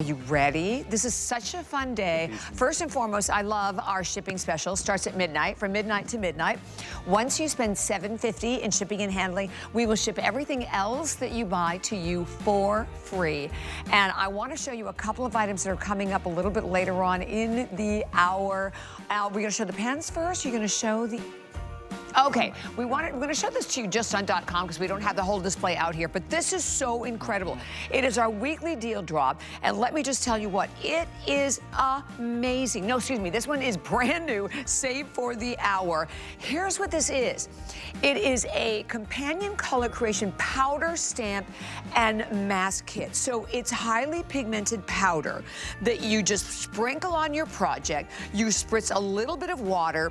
Are you ready? This is such a fun day. First and foremost, I love our shipping special. Starts at midnight, from midnight to midnight. Once you spend $7.50 in shipping and handling, we will ship everything else that you buy to you for free. And I want to show you a couple of items that are coming up a little bit later on in the hour. We're going to show the pens first. You're going to show the... Okay, we're going to show this to you just on .com because we don't have the whole display out here, but this is so incredible. It is our weekly deal drop, and let me just tell you what, it is amazing. No, excuse me, this one is brand new, save for the hour. Here's what this is. It is a companion color creation powder stamp and mask kit. So it's highly pigmented powder that you just sprinkle on your project. You spritz a little bit of water,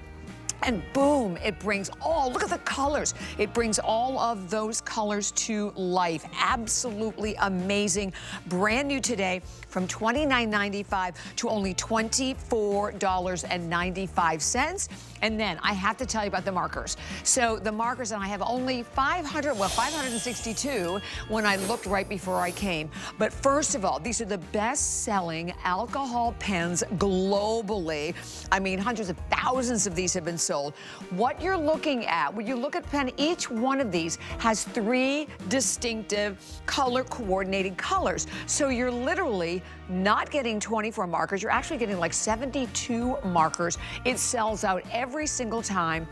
and boom, it brings all, look at the colors. It brings all of those colors to life. Absolutely amazing. Brand new today from $29.95 to only $24.95. And then I have to tell you about the markers. So the markers, and I have only 562 when I looked right before I came. But first of all, these are the best-selling alcohol pens globally. I mean, hundreds of thousands of these have been sold. What you're looking at, when you look at pen, each one of these has 3 distinctive color-coordinated colors. So you're literally not getting 24 markers. You're actually getting like 72 markers. It sells out every single time.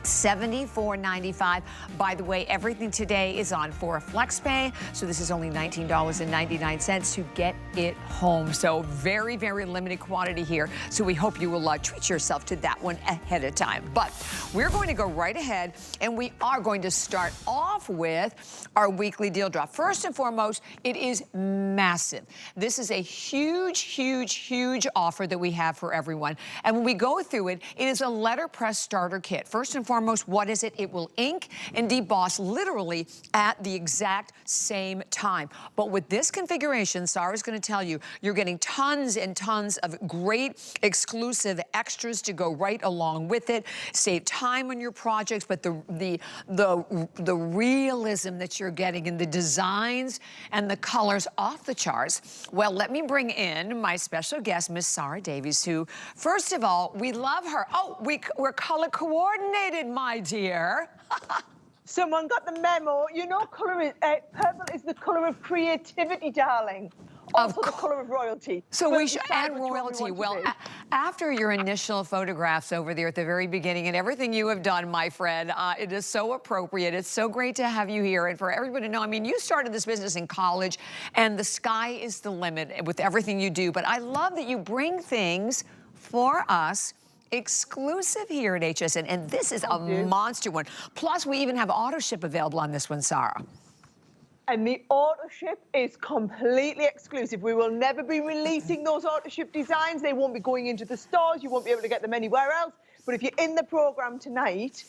$74.95. By the way, everything today is on for a flex pay, so this is only $19.99 to get it home. So very, very limited quantity here. So we hope you will treat yourself to that one ahead of time. But we're going to go right ahead, and we are going to start off with our weekly deal drop. First and foremost, it is massive. This is a huge, huge, huge offer that we have for everyone. And when we go through it, it is a letterpress starter kit. First and foremost, what is it? It will ink and deboss literally at the exact same time. But with this configuration, Sarah's going to tell you, you're getting tons and tons of great exclusive extras to go right along with it. Save time on your projects, but the realism that you're getting in the designs and the colors off the charts. Well, let me bring in my special guest, Miss Sarah Davies, who, first of all, we love her. Oh, we're color coordinated, my dear. Someone got the memo. You know, purple is the color of creativity, darling. Also the color of royalty. So we should add royalty. Well, after your initial photographs over there at the very beginning and everything you have done, my friend, it is so appropriate. It's so great to have you here. And for everybody to know, I mean, you started this business in college, and the sky is the limit with everything you do. But I love that you bring things for us exclusive here at HSN, and this is a monster one. Plus, we even have auto ship available on this one, Sarah. And the auto ship is completely exclusive. We will never be releasing those auto ship designs. They won't be going into the stores. You won't be able to get them anywhere else. But if you're in the program tonight,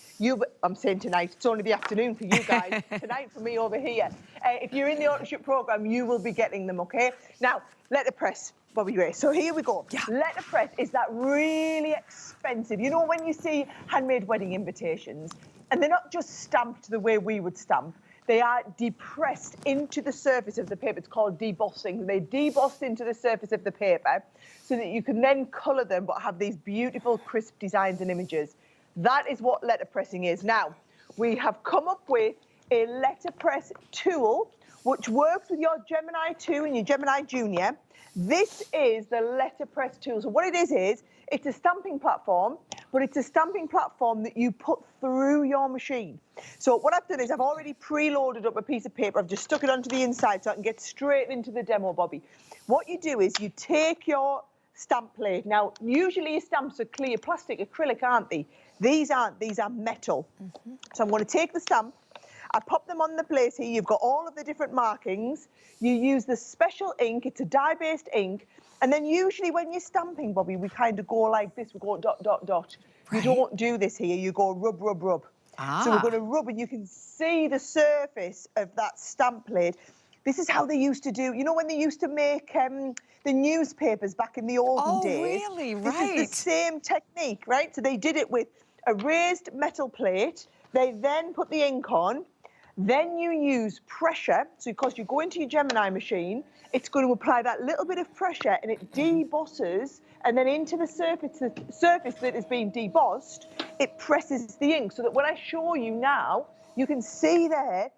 I'm saying tonight, it's only the afternoon for you guys, tonight for me over here. If you're in the auto ship program, you will be getting them, okay? Now, letterpress. Bobby Gray. So here we go. Yeah. Letterpress is that really expensive. You know when you see handmade wedding invitations, and they're not just stamped the way we would stamp, they are depressed into the surface of the paper. It's called debossing. They deboss into the surface of the paper so that you can then colour them but have these beautiful crisp designs and images. That is what letterpressing is. Now, we have come up with a letterpress tool which works with your Gemini 2 and your Gemini Junior. This is the letterpress tool. So what it is it's a stamping platform, but it's a stamping platform that you put through your machine. So what I've done is I've already preloaded up a piece of paper. I've just stuck it onto the inside so I can get straight into the demo, Bobby. What you do is you take your stamp plate. Now, usually your stamps are clear plastic, acrylic, aren't they? These aren't. These are metal. So I'm going to take the stamp. I pop them on the plate here. You've got all of the different markings. You use the special ink. It's a dye-based ink. And then usually when you're stamping, Bobby, we kind of go like this. We go dot, dot, dot. Right. You don't do this here. You go rub, rub, rub. So we're going to rub, and you can see the surface of that stamp plate. This is how they used to do, you know, when they used to make the newspapers back in the olden days. Oh, really? Right. This is the same technique, right? So they did it with a raised metal plate. They then put the ink on. Then you use pressure. So because you go into your Gemini machine, it's going to apply that little bit of pressure and it debosses, and then into the surface that is being debossed, it presses the ink so that when I show you now, you can see there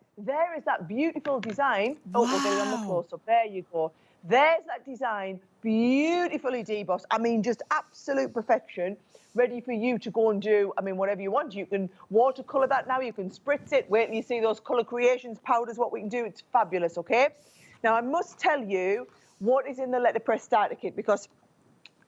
is that beautiful design. Wow. Oh, we'll get it on the close-up. There you go. There's that design, beautifully debossed. I mean, just absolute perfection, ready for you to go and do, I mean, whatever you want. You can watercolor that now, you can spritz it. Wait till you see those color creations powders, what we can do. It's fabulous, okay? Now, I must tell you what is in the letterpress starter kit, because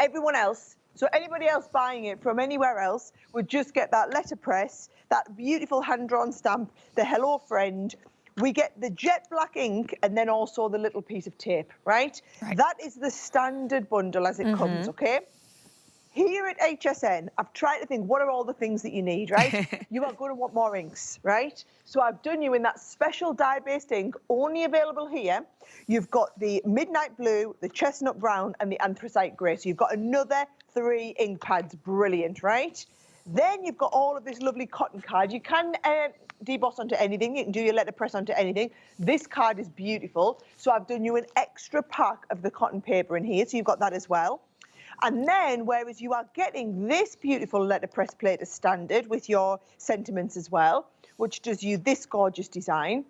everyone else, so anybody else buying it from anywhere else would just get that letterpress, that beautiful hand-drawn stamp, the Hello Friend. We get the jet black ink and then also the little piece of tape, right? That is the standard bundle as it comes, okay? Here at HSN, I've tried to think, what are all the things that you need, right? You are going to want more inks, right? So I've done you in that special dye-based ink, only available here. You've got the midnight blue, the chestnut brown, and the anthracite grey. So you've got another 3 ink pads. Brilliant, right? Then you've got all of this lovely cotton card. You can deboss onto anything. You can do your letterpress onto anything. This card is beautiful. So I've done you an extra pack of the cotton paper in here. So you've got that as well. And then, whereas you are getting this beautiful letterpress plate as standard with your sentiments as well, which does you this gorgeous design,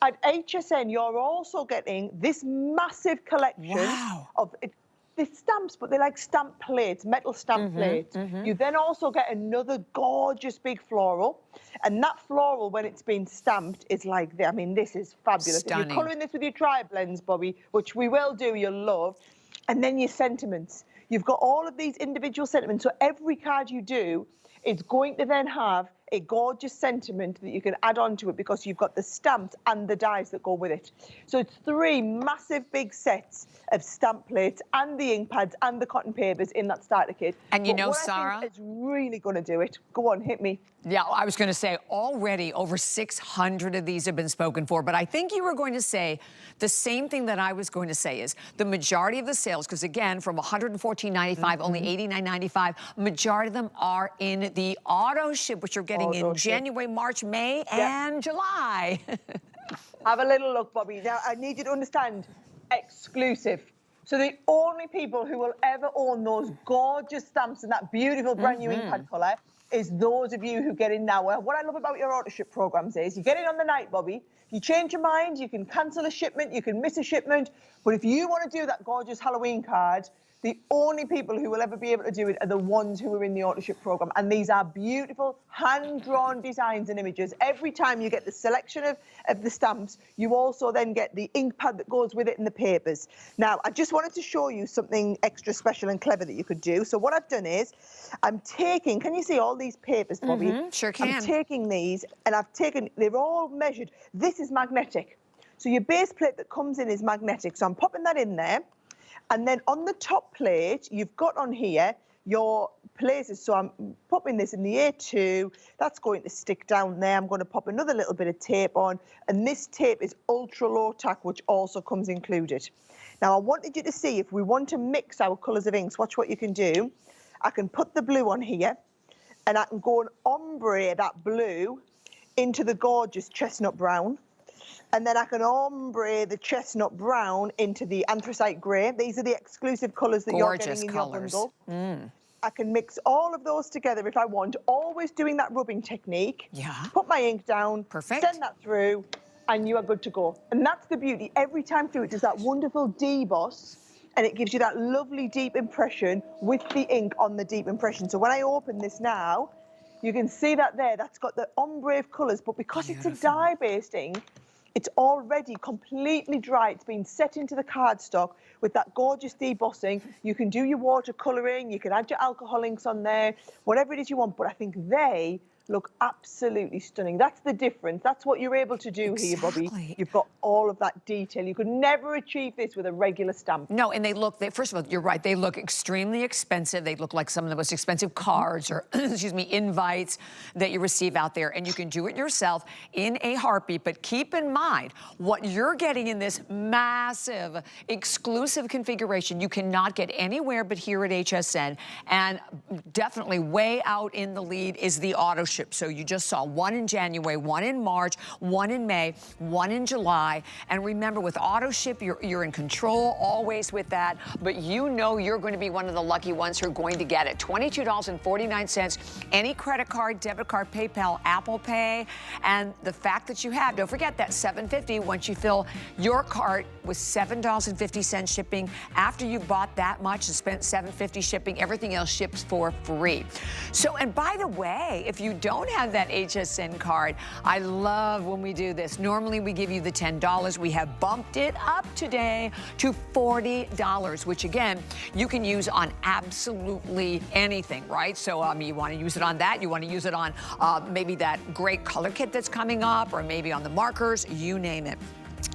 at HSN, you're also getting this massive collection of the stamps, but they're like stamp plates, metal stamp plates. You then also get another gorgeous big floral. And that floral, when it's been stamped, is like, I mean, this is fabulous. Stunning. If you're colouring this with your tri-blends, Bobby, which we will do, you'll love. And then your sentiments. You've got all of these individual sentiments. So every card you do is going to then have a gorgeous sentiment that you can add on to it, because you've got the stamps and the dies that go with it. So it's 3 massive big sets of stamp plates and the ink pads and the cotton papers in that starter kit. And you know, what Sarah, I think is really going to do it. Go on, hit me. Yeah, I was going to say already over 600 of these have been spoken for, but I think you were going to say the same thing that I was going to say is the majority of the sales, because again, from $114.95, only $89.95, majority of them are in the auto ship, which you're getting in January, March, May, and July. Have a little look, Bobby. Now, I need you to understand, exclusive. So the only people who will ever own those gorgeous stamps and that beautiful brand new ink pad colour is those of you who get in now. What I love about your auto ship programs is you get in on the night, Bobby. You change your mind, you can cancel a shipment, you can miss a shipment. But if you want to do that gorgeous Halloween card, the only people who will ever be able to do it are the ones who are in the auto ship program. And these are beautiful hand-drawn designs and images. Every time you get the selection of the stamps, you also then get the ink pad that goes with it and the papers. Now, I just wanted to show you something extra special and clever that you could do. So what I've done is I'm taking, can you see all these papers, Bobby? Sure can. I'm taking these and they're all measured. This is magnetic. So your base plate that comes in is magnetic. So I'm popping that in there. And then on the top plate, you've got on here your places. So I'm popping this in the A2. That's going to stick down there. I'm going to pop another little bit of tape on. And this tape is ultra low tack, which also comes included. Now, I wanted you to see if we want to mix our colours of inks, watch what you can do. I can put the blue on here and I can go and ombre that blue into the gorgeous chestnut brown. And then I can ombre the chestnut brown into the anthracite grey. These are the exclusive colours that you're getting in your bundle. I can mix all of those together if I want, always doing that rubbing technique. Put my ink down, send that through, and you are good to go. And that's the beauty. Every time through, it does that wonderful deboss, and it gives you that lovely deep impression with the ink on the deep impression. So when I open this now, you can see that there. That's got the ombre of colours, but because it's a dye-based ink, it's already completely dry. It's been set into the cardstock with that gorgeous debossing. You can do your watercolouring, you can add your alcohol inks on there, whatever it is you want, but I think they look absolutely stunning. That's the difference. That's what you're able to do here, Bobby. You've got all of that detail. You could never achieve this with a regular stamp. No, and first of all, you're right, they look extremely expensive. They look like some of the most expensive cards or, excuse me, invites that you receive out there. And you can do it yourself in a heartbeat. But keep in mind, what you're getting in this massive, exclusive configuration, you cannot get anywhere but here at HSN. And definitely way out in the lead is the auto ship. ship. So you just saw one in January, one in March, one in May, one in July. And remember, with auto ship, you're in control always with that, but you know you're going to be one of the lucky ones who are going to get it. $22.49, any credit card, debit card, PayPal, Apple Pay, and the fact that you have, don't forget that $7.50 once you fill your cart with $7.50 shipping. After you bought that much and spent $7.50 shipping, everything else ships for free. So, and by the way, if you don't have that HSN card, I love when we do this. Normally we give you the $10. We have bumped it up today to $40, which again, you can use on absolutely anything, right? So you want to use it on that, you want to use it on maybe that great color kit that's coming up, or maybe on the markers, you name it.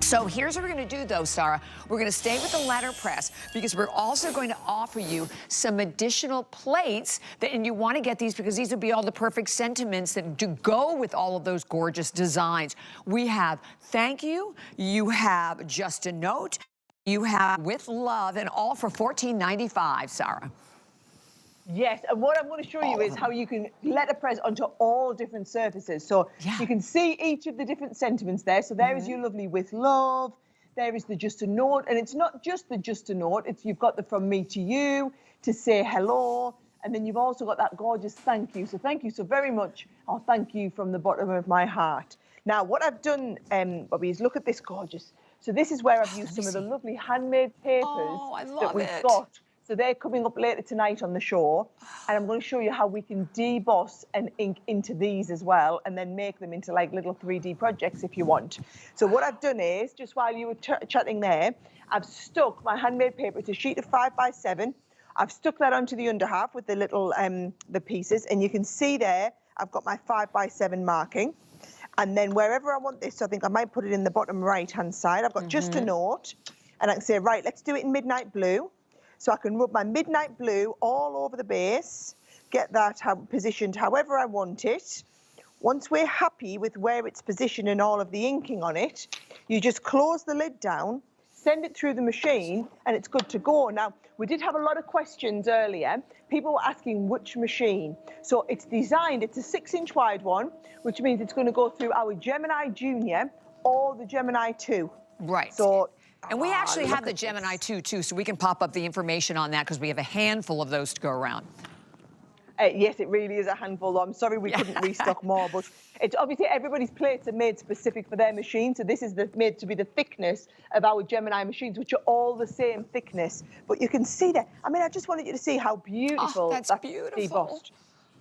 So here's what we're going to do, though, Sarah. We're going to stay with the letterpress because we're also going to offer you some additional plates and you want to get these because these would be all the perfect sentiments that do go with all of those gorgeous designs. We have thank you, you have just a note, you have with love, and all for $14.95, Sarah. Yes, and what I'm going to show you is how you can letterpress onto all different surfaces. So you can see each of the different sentiments there. So there is your lovely with love. There is the just a note. And it's not just the just a note. It's you've got the from me to you to say hello. And then you've also got that gorgeous thank you. So thank you so very much. Oh, thank you from the bottom of my heart. Now, what I've done, Bobby, is look at this gorgeous. So this is where I've used some of the lovely handmade papers that we've got. So they're coming up later tonight on the show, and I'm going to show you how we can deboss and ink into these as well, and then make them into like little 3D projects if you want. So what I've done is, just while you were chatting there, I've stuck my handmade paper. It's a sheet of 5x7. I've stuck that onto the under half with the little the pieces, and you can see there I've got my 5x7 marking. And then wherever I want this, I think I might put it in the bottom right-hand side. I've got just a note, and I can say, right, let's do it in midnight blue. So I can rub my midnight blue all over the base, get that positioned however I want it. Once we're happy with where it's positioned and all of the inking on it, you just close the lid down, send it through the machine, and it's good to go. Now, we did have a lot of questions earlier. People were asking which machine. So it's designed, it's a 6-inch wide one, which means it's going to go through our Gemini Junior or the Gemini 2. Right. So, and we actually have the Gemini 2 too, so we can pop up the information on that because we have a handful of those to go around. Yes, it really is a handful, though. I'm sorry we couldn't restock more, but it's obviously everybody's plates are made specific for their machine, so this is made to be the thickness of our Gemini machines, which are all the same thickness. But you can see that. I mean, I just wanted you to see how beautiful that's beautiful. Debossed.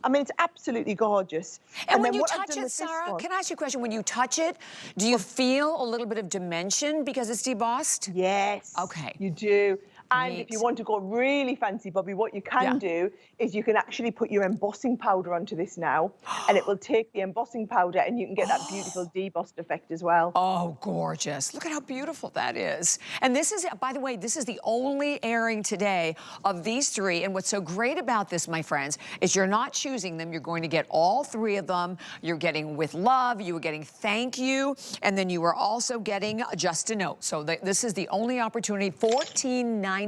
I mean, it's absolutely gorgeous. And when you touch it, Sarah, can I ask you a question? When you touch it, do you feel a little bit of dimension because it's debossed? Yes. Okay. You do. And if you want to go really fancy, Bobby, what you can do is you can actually put your embossing powder onto this now, and it will take the embossing powder and you can get that beautiful debossed effect as well. Oh, gorgeous. Look at how beautiful that is. And this is, by the way, this is the only airing today of these three. And what's so great about this, my friends, is you're not choosing them. You're going to get all three of them. You're getting with love, you are getting thank you, and then you are also getting just a note. So this is the only opportunity, $14.95.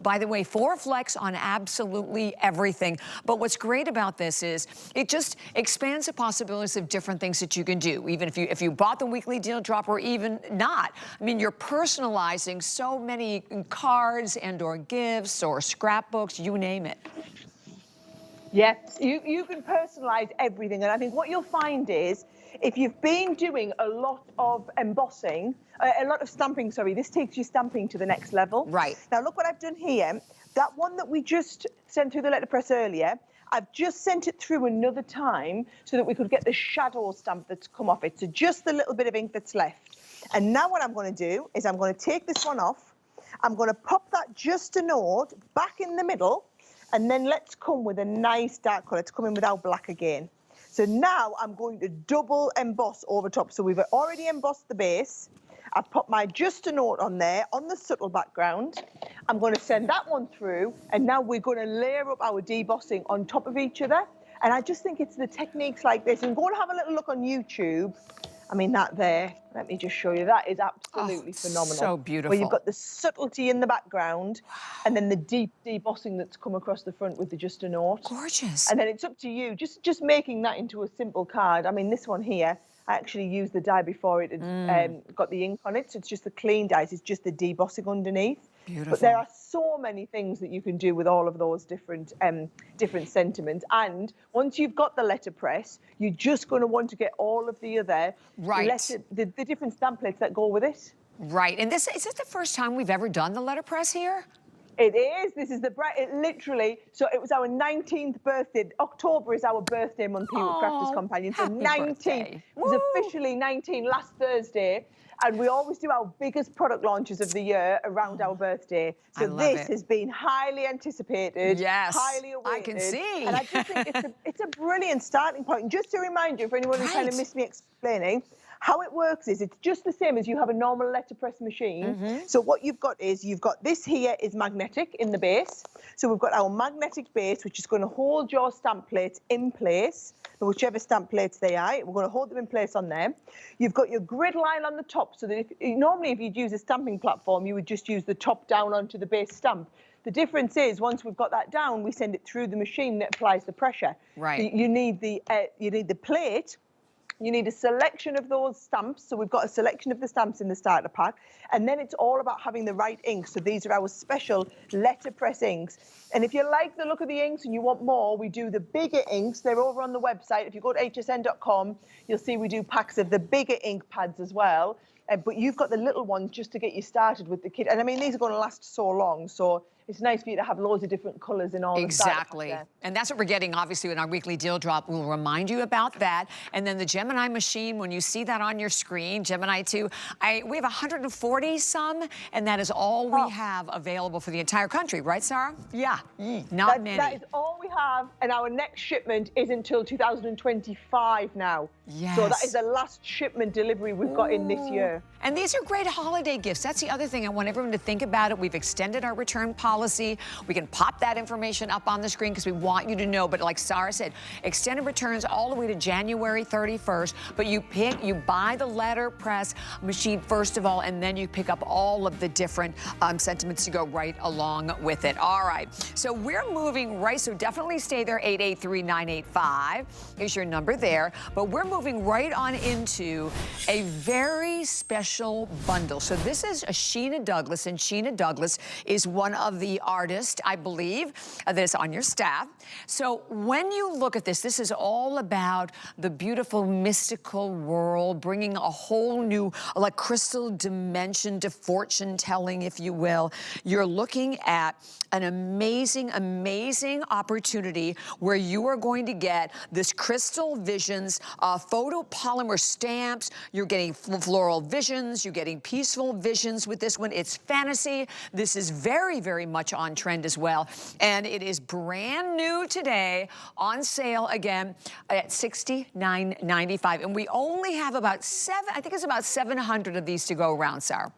By the way, 4 flex on absolutely everything. But what's great about this is it just expands the possibilities of different things that you can do. Even if you bought the weekly deal drop or even not. I mean, you're personalizing so many cards and or gifts or scrapbooks, you name it. Yes, you can personalize everything. And I think what you'll find is if you've been doing a lot of embossing, a lot of stamping, sorry, this takes your stamping to the next level. Right. Now, look what I've done here. That one that we just sent through the letterpress earlier, I've just sent it through another time so that we could get the shadow stamp that's come off it. So just the little bit of ink that's left. And now what I'm going to do is I'm going to take this one off. I'm going to pop that just a note back in the middle. And then let's come with a nice dark colour. Let's come in without black again. So now I'm going to double emboss over top. So we've already embossed the base. I've put my just a note on there on the subtle background. I'm going to send that one through. And now we're going to layer up our debossing on top of each other. And I just think it's the techniques like this. And go and have a little look on YouTube I mean, that there, let me just show you, that is absolutely phenomenal. So beautiful. Where you've got the subtlety in the background and then the deep debossing that's come across the front with the just a note. Gorgeous. And then it's up to you, just making that into a simple card. I mean, this one here, I actually used the die before it had got the ink on it, so it's just the clean dies, it's just the debossing underneath. Beautiful. But there are so many things that you can do with all of those different different sentiments. And once you've got the letterpress, you're just going to want to get all of the other the different stamp plates that go with it. Right. And is this the first time we've ever done the letterpress here? It is. This is literally, so it was our 19th birthday. October is our birthday month here at Crafters Companion. So 19, it was officially 19 last Thursday. And we always do our biggest product launches of the year around our birthday. So this has been highly anticipated, highly awaited. I can see. And I just think it's a brilliant starting point. And just to remind you, for anyone who kind of missed me explaining, how it works is it's just the same as you have a normal letterpress machine. So what you've got is this here is magnetic in the base. So we've got our magnetic base, which is going to hold your stamp plates in place, whichever stamp plates they are. We're going to hold them in place on there. You've got your grid line on the top, so that normally if you'd use a stamping platform, you would just use the top down onto the base stamp. The difference is once we've got that down, we send it through the machine that applies the pressure. Right. So you need the plate. You need a selection of those stamps. So we've got a selection of the stamps in the starter pack. And then it's all about having the right ink. So these are our special letterpress inks. And if you like the look of the inks and you want more, we do the bigger inks. They're over on the website. If you go to hsn.com, you'll see we do packs of the bigger ink pads as well. But you've got the little ones just to get you started with the kit. And I mean, these are going to last so long. So it's nice for you to have loads of different colours in all Exactly. And that's what we're getting, obviously, in our weekly deal drop. We'll remind you about that. And then the Gemini machine, when you see that on your screen, Gemini 2, we have 140 some, and that is all we have available for the entire country. Right, Sarah? Yeah, not many. That is all we have, and our next shipment is until 2025 now. Yes. So that is the last shipment delivery we've got in this year. And these are great holiday gifts. That's the other thing. I want everyone to think about it. We've extended our return policy. We can pop that information up on the screen because we want you to know. But like Sarah said, extended returns all the way to January 31st. But you buy the letterpress machine first of all, and then you pick up all of the different sentiments to go right along with it. All right. So we're moving right. So definitely stay there. 883-985 is your number there. But we're moving right on into a very special bundle. So this is a Sheena Douglas, and Sheena Douglas is one of the artists, I believe, that is on your staff. So when you look at this, this is all about the beautiful mystical world, bringing a whole new like crystal dimension to fortune telling, if you will. You're looking at an amazing, amazing opportunity where you are going to get this crystal visions, photopolymer stamps. You're getting floral visions. You're getting peaceful visions with this one. It's fantasy. This is very, very much on trend as well. And it is brand new today, on sale again at $69.95. And we only have about I think it's about 700 of these to go around, Sarah.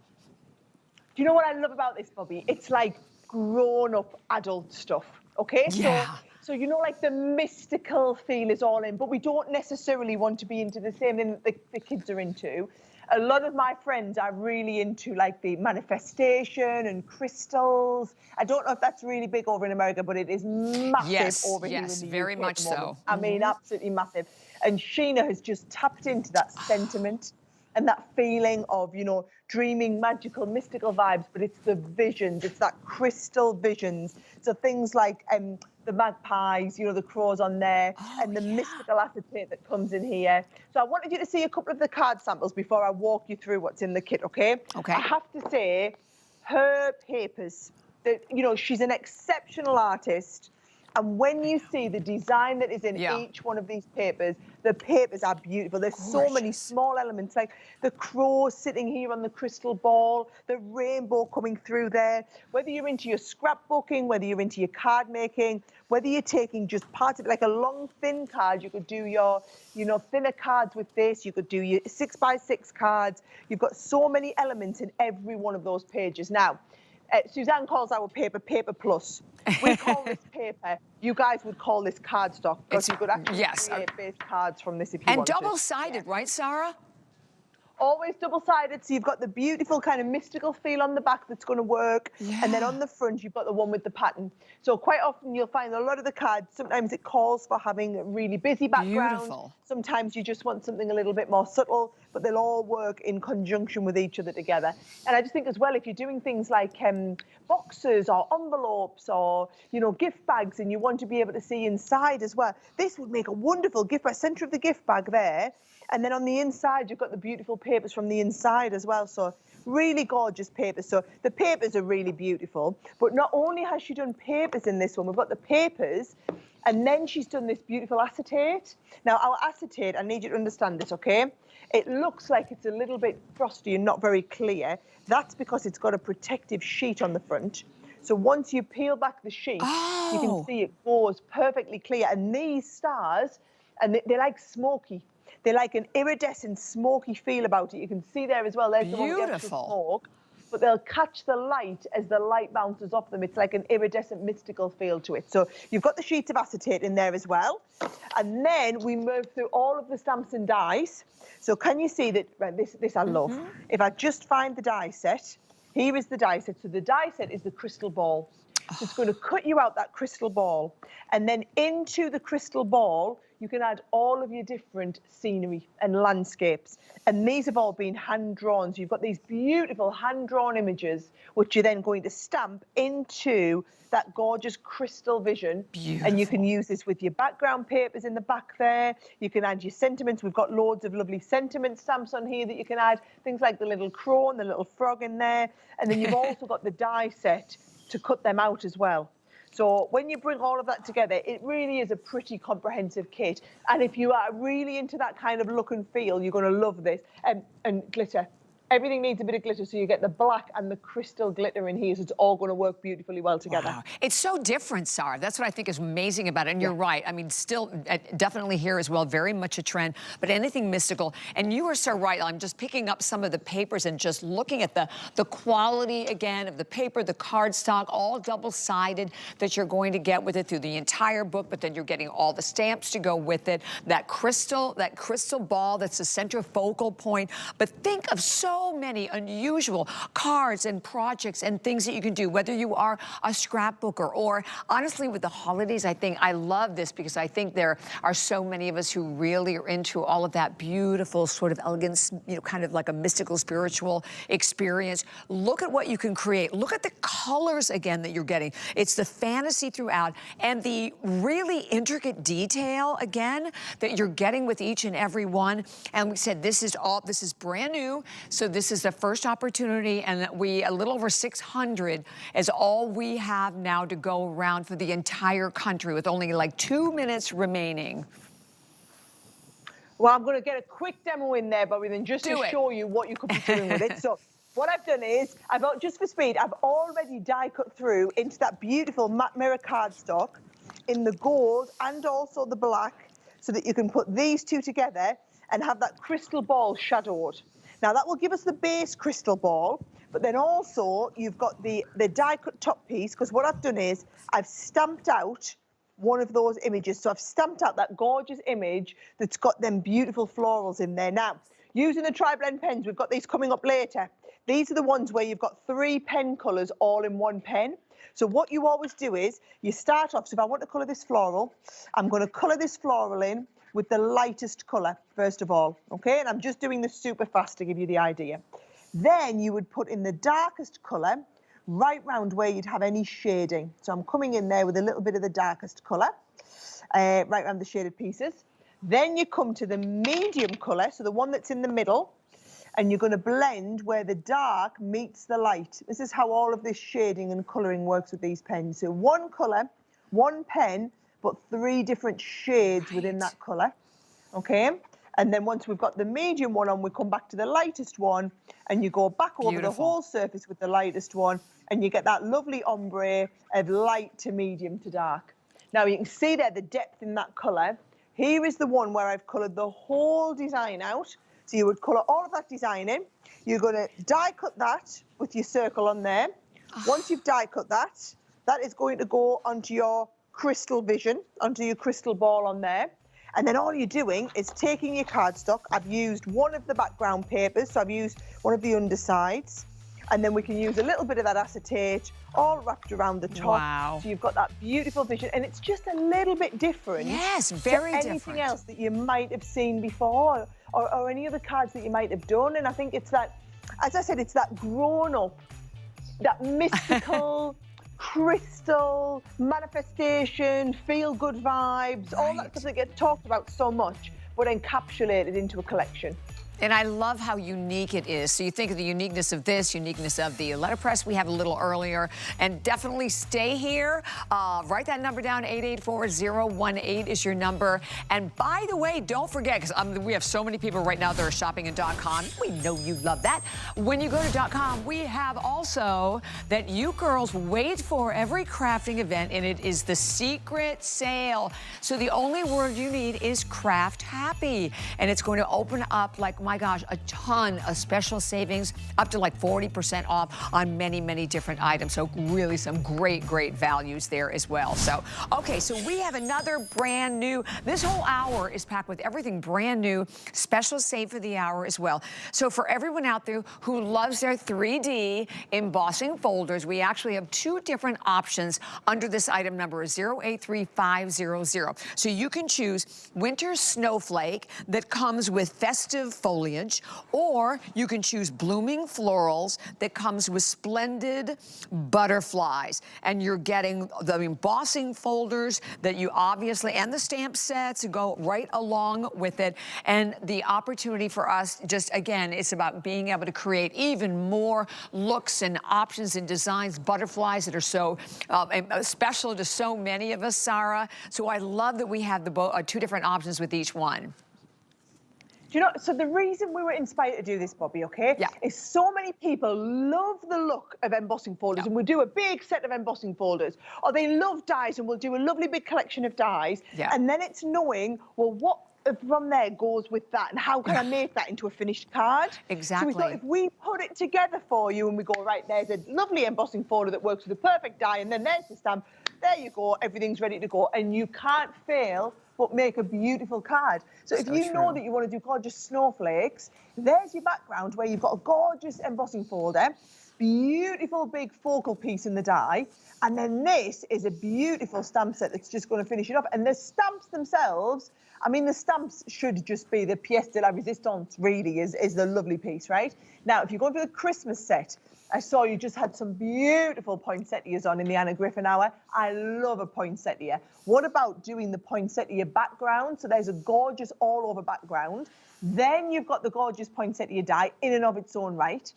Do you know what I love about this, Bobby? It's like grown-up adult stuff, okay? Yeah. So you know, like the mystical feel is all in, but we don't necessarily want to be into the same thing that the kids are into. A lot of my friends are really into like the manifestation and crystals. I don't know if that's really big over in America, but it is massive over here in the UK. Yes, very much so. I mean, absolutely massive. And Sheena has just tapped into that sentiment and that feeling of, you know, dreaming, magical, mystical vibes, but it's the visions, it's that crystal visions. So things like the magpies, you know, the crows on there, and the mystical acetate that comes in here. So I wanted you to see a couple of the card samples before I walk you through what's in the kit, okay? Okay. I have to say, her papers, you know, she's an exceptional artist. And when you see the design that is in each one of these papers, the papers are beautiful. There's so many small elements, like the crow sitting here on the crystal ball, the rainbow coming through there. Whether you're into your scrapbooking, whether you're into your card making, whether you're taking just part of it, like a long, thin card, you could do your, you know, thinner cards with this. You could do your 6x6 cards. You've got so many elements in every one of those pages. Now, Suzanne calls our paper Paper Plus. We call this paper, you guys would call this cardstock, because you could actually create base cards from this if you wanted. And double-sided, right, Sarah? Always double-sided, so you've got the beautiful kind of mystical feel on the back that's going to work. Yeah. And then on the front, you've got the one with the pattern. So quite often you'll find a lot of the cards, sometimes it calls for having a really busy background. Beautiful. Sometimes you just want something a little bit more subtle, but they'll all work in conjunction with each other together. And I just think as well, if you're doing things like boxes or envelopes or, you know, gift bags, and you want to be able to see inside as well, this would make a wonderful gift bag, center of the gift bag there. And then on the inside, you've got the beautiful papers from the inside as well. So really gorgeous papers. So the papers are really beautiful. But not only has she done papers in this one, we've got the papers, and then she's done this beautiful acetate. Now, our acetate, I need you to understand this, okay? It looks like it's a little bit frosty and not very clear. That's because it's got a protective sheet on the front. So once you peel back the sheet, you can see it goes perfectly clear. And these stars, and they're like smoky. They're like an iridescent, smoky feel about it. You can see there as well. There's the one with the actual smoke. But they'll catch the light as the light bounces off them. It's like an iridescent, mystical feel to it. So you've got the sheets of acetate in there as well. And then we move through all of the stamps and dies. So can you see that? Right, this I love. If I just find the die set, here is the die set. So the die set is the crystal ball. So it's going to cut you out that crystal ball. And then into the crystal ball, you can add all of your different scenery and landscapes. And these have all been hand-drawn. So you've got these beautiful hand-drawn images, which you're then going to stamp into that gorgeous crystal vision. Beautiful. And you can use this with your background papers in the back there. You can add your sentiments. We've got loads of lovely sentiment stamps on here that you can add. Things like the little crow and the little frog in there. And then you've also got the die set to cut them out as well. So when you bring all of that together, it really is a pretty comprehensive kit. And if you are really into that kind of look and feel, you're going to love this. And glitter. Everything needs a bit of glitter, so you get the black and the crystal glitter in here, so it's all going to work beautifully well together. Wow. It's so different, Sarah. That's what I think is amazing about it. And you're right. I mean, still definitely here as well, very much a trend, but anything mystical. And you are so right. I'm just picking up some of the papers and just looking at the quality, again, of the paper, the cardstock, all double-sided that you're going to get with it through the entire book, but then you're getting all the stamps to go with it. That crystal ball that's the centrifocal point. But think of so many unusual cards and projects and things that you can do, whether you are a scrapbooker or honestly with the holidays. I love this because I think there are so many of us who really are into all of that beautiful sort of elegance, you know, kind of like a mystical, spiritual experience. Look at what you can create. Look at the colors again that you're getting. It's the fantasy throughout and the really intricate detail again that you're getting with each and every one. And we said this is brand new. So this is the first opportunity, and that a little over 600 is all we have now to go around for the entire country with only like 2 minutes remaining. Well, I'm going to get a quick demo in there, Bobby, then just to show you what you could be doing with it. So what I've done is, just for speed, I've already die cut through into that beautiful matte mirror cardstock in the gold and also the black, so that you can put these two together and have that crystal ball shadowed. Now, that will give us the base crystal ball, but then also you've got the die-cut top piece, because what I've done is I've stamped out one of those images. So I've stamped out that gorgeous image that's got them beautiful florals in there. Now, using the tri-blend pens, we've got these coming up later. These are the ones where you've got 3 pen colours all in one pen. So what you always do is you start off, so if I want to colour this floral, I'm going to colour this floral in with the lightest colour, first of all, okay? And I'm just doing this super fast to give you the idea. Then you would put in the darkest colour right round where you'd have any shading. So I'm coming in there with a little bit of the darkest colour, right round the shaded pieces. Then you come to the medium colour, so the one that's in the middle, and you're going to blend where the dark meets the light. This is how all of this shading and colouring works with these pens. So one colour, one pen, but 3 different shades within that colour, okay? And then once we've got the medium one on, we come back to the lightest one, and you go back over the whole surface with the lightest one, and you get that lovely ombre of light to medium to dark. Now, you can see there the depth in that colour. Here is the one where I've coloured the whole design out. So you would colour all of that design in. You're going to die cut that with your circle on there. Once you've die cut that, that is going to go onto your crystal vision, onto your crystal ball on there. And then all you're doing is taking your cardstock. I've used one of the background papers, so I've used one of the undersides. And then we can use a little bit of that acetate all wrapped around the top. Wow. So you've got that beautiful vision, and it's just a little bit different. Yes, very to anything different. else that you might have seen before, or any other cards that you might have done. And I think it's that, as I said, it's that grown up, that mystical, crystal, manifestation, feel good vibes, all that stuff that gets talked about so much, but encapsulated into a collection. And I love how unique it is. So you think of the uniqueness of this, uniqueness of the letterpress we have a little earlier, and definitely stay here. Write that number down, 884-018 is your number. And by the way, don't forget, because we have so many people right now that are shopping at .com. We know you love that. When you go to .com, we have also that you girls wait for every crafting event, and it is the secret sale. So the only word you need is craft happy. And it's going to open up, like, my gosh, a ton of special savings, up to like 40% off on many, many different items. So really some great, great values there as well. So, okay, so we have another brand new, this whole hour is packed with everything brand new, special save for the hour as well. So for everyone out there who loves their 3D embossing folders, we actually have two different options under this item number 083500. So you can choose Winter Snowflake that comes with festive foliage, or you can choose Blooming Florals that comes with splendid butterflies. And you're getting the embossing folders that you obviously, and the stamp sets go right along with it. And the opportunity for us, just again, it's about being able to create even more looks and options and designs, butterflies that are so special to so many of us, Sarah. So I love that we have the two different options with each one. Do you know, so the reason we were inspired to do this, Bobby, okay, is so many people love the look of embossing folders, and we'll do a big set of embossing folders, or they love dies, and we'll do a lovely big collection of dies, and then it's knowing, well, what from there goes with that, and how can I make that into a finished card? Exactly. So we thought if we put it together for you, and we go, right, there's a lovely embossing folder that works with the perfect die, and then there's the stamp, there you go, everything's ready to go, and you can't fail but make a beautiful card. So if you know that you want to do gorgeous snowflakes, there's your background where you've got a gorgeous embossing folder, beautiful big focal piece in the die, and then this is a beautiful stamp set that's just going to finish it off. And the stamps themselves, I mean, the stamps should just be the pièce de la résistance, really, is the lovely piece, right? Now, if you're going for the Christmas set, I saw you just had some beautiful poinsettias on in the Anna Griffin hour. I love a poinsettia. What about doing the poinsettia background? So there's a gorgeous all-over background. Then you've got the gorgeous poinsettia die in and of its own right.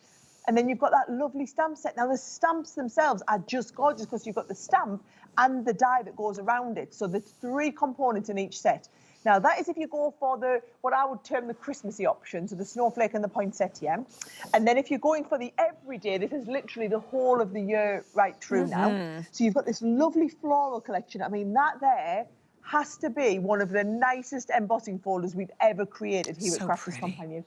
And then you've got that lovely stamp set. Now, the stamps themselves are just gorgeous because you've got the stamp and the die that goes around it. So there's 3 components in each set. Now, that is if you go for the, what I would term the Christmassy option, so the snowflake and the poinsettia. And then if you're going for the everyday, this is literally the whole of the year right through now. So you've got this lovely floral collection. I mean, that there has to be one of the nicest embossing folders we've ever created here at Crafters Companion.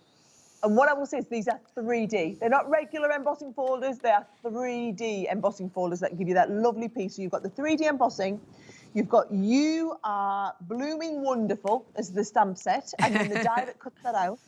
And what I will say is these are 3D. They're not regular embossing folders. They are 3D embossing folders that give you that lovely piece. So you've got the 3D embossing. You've got You Are Blooming Wonderful as the stamp set, and then the die that cuts that out.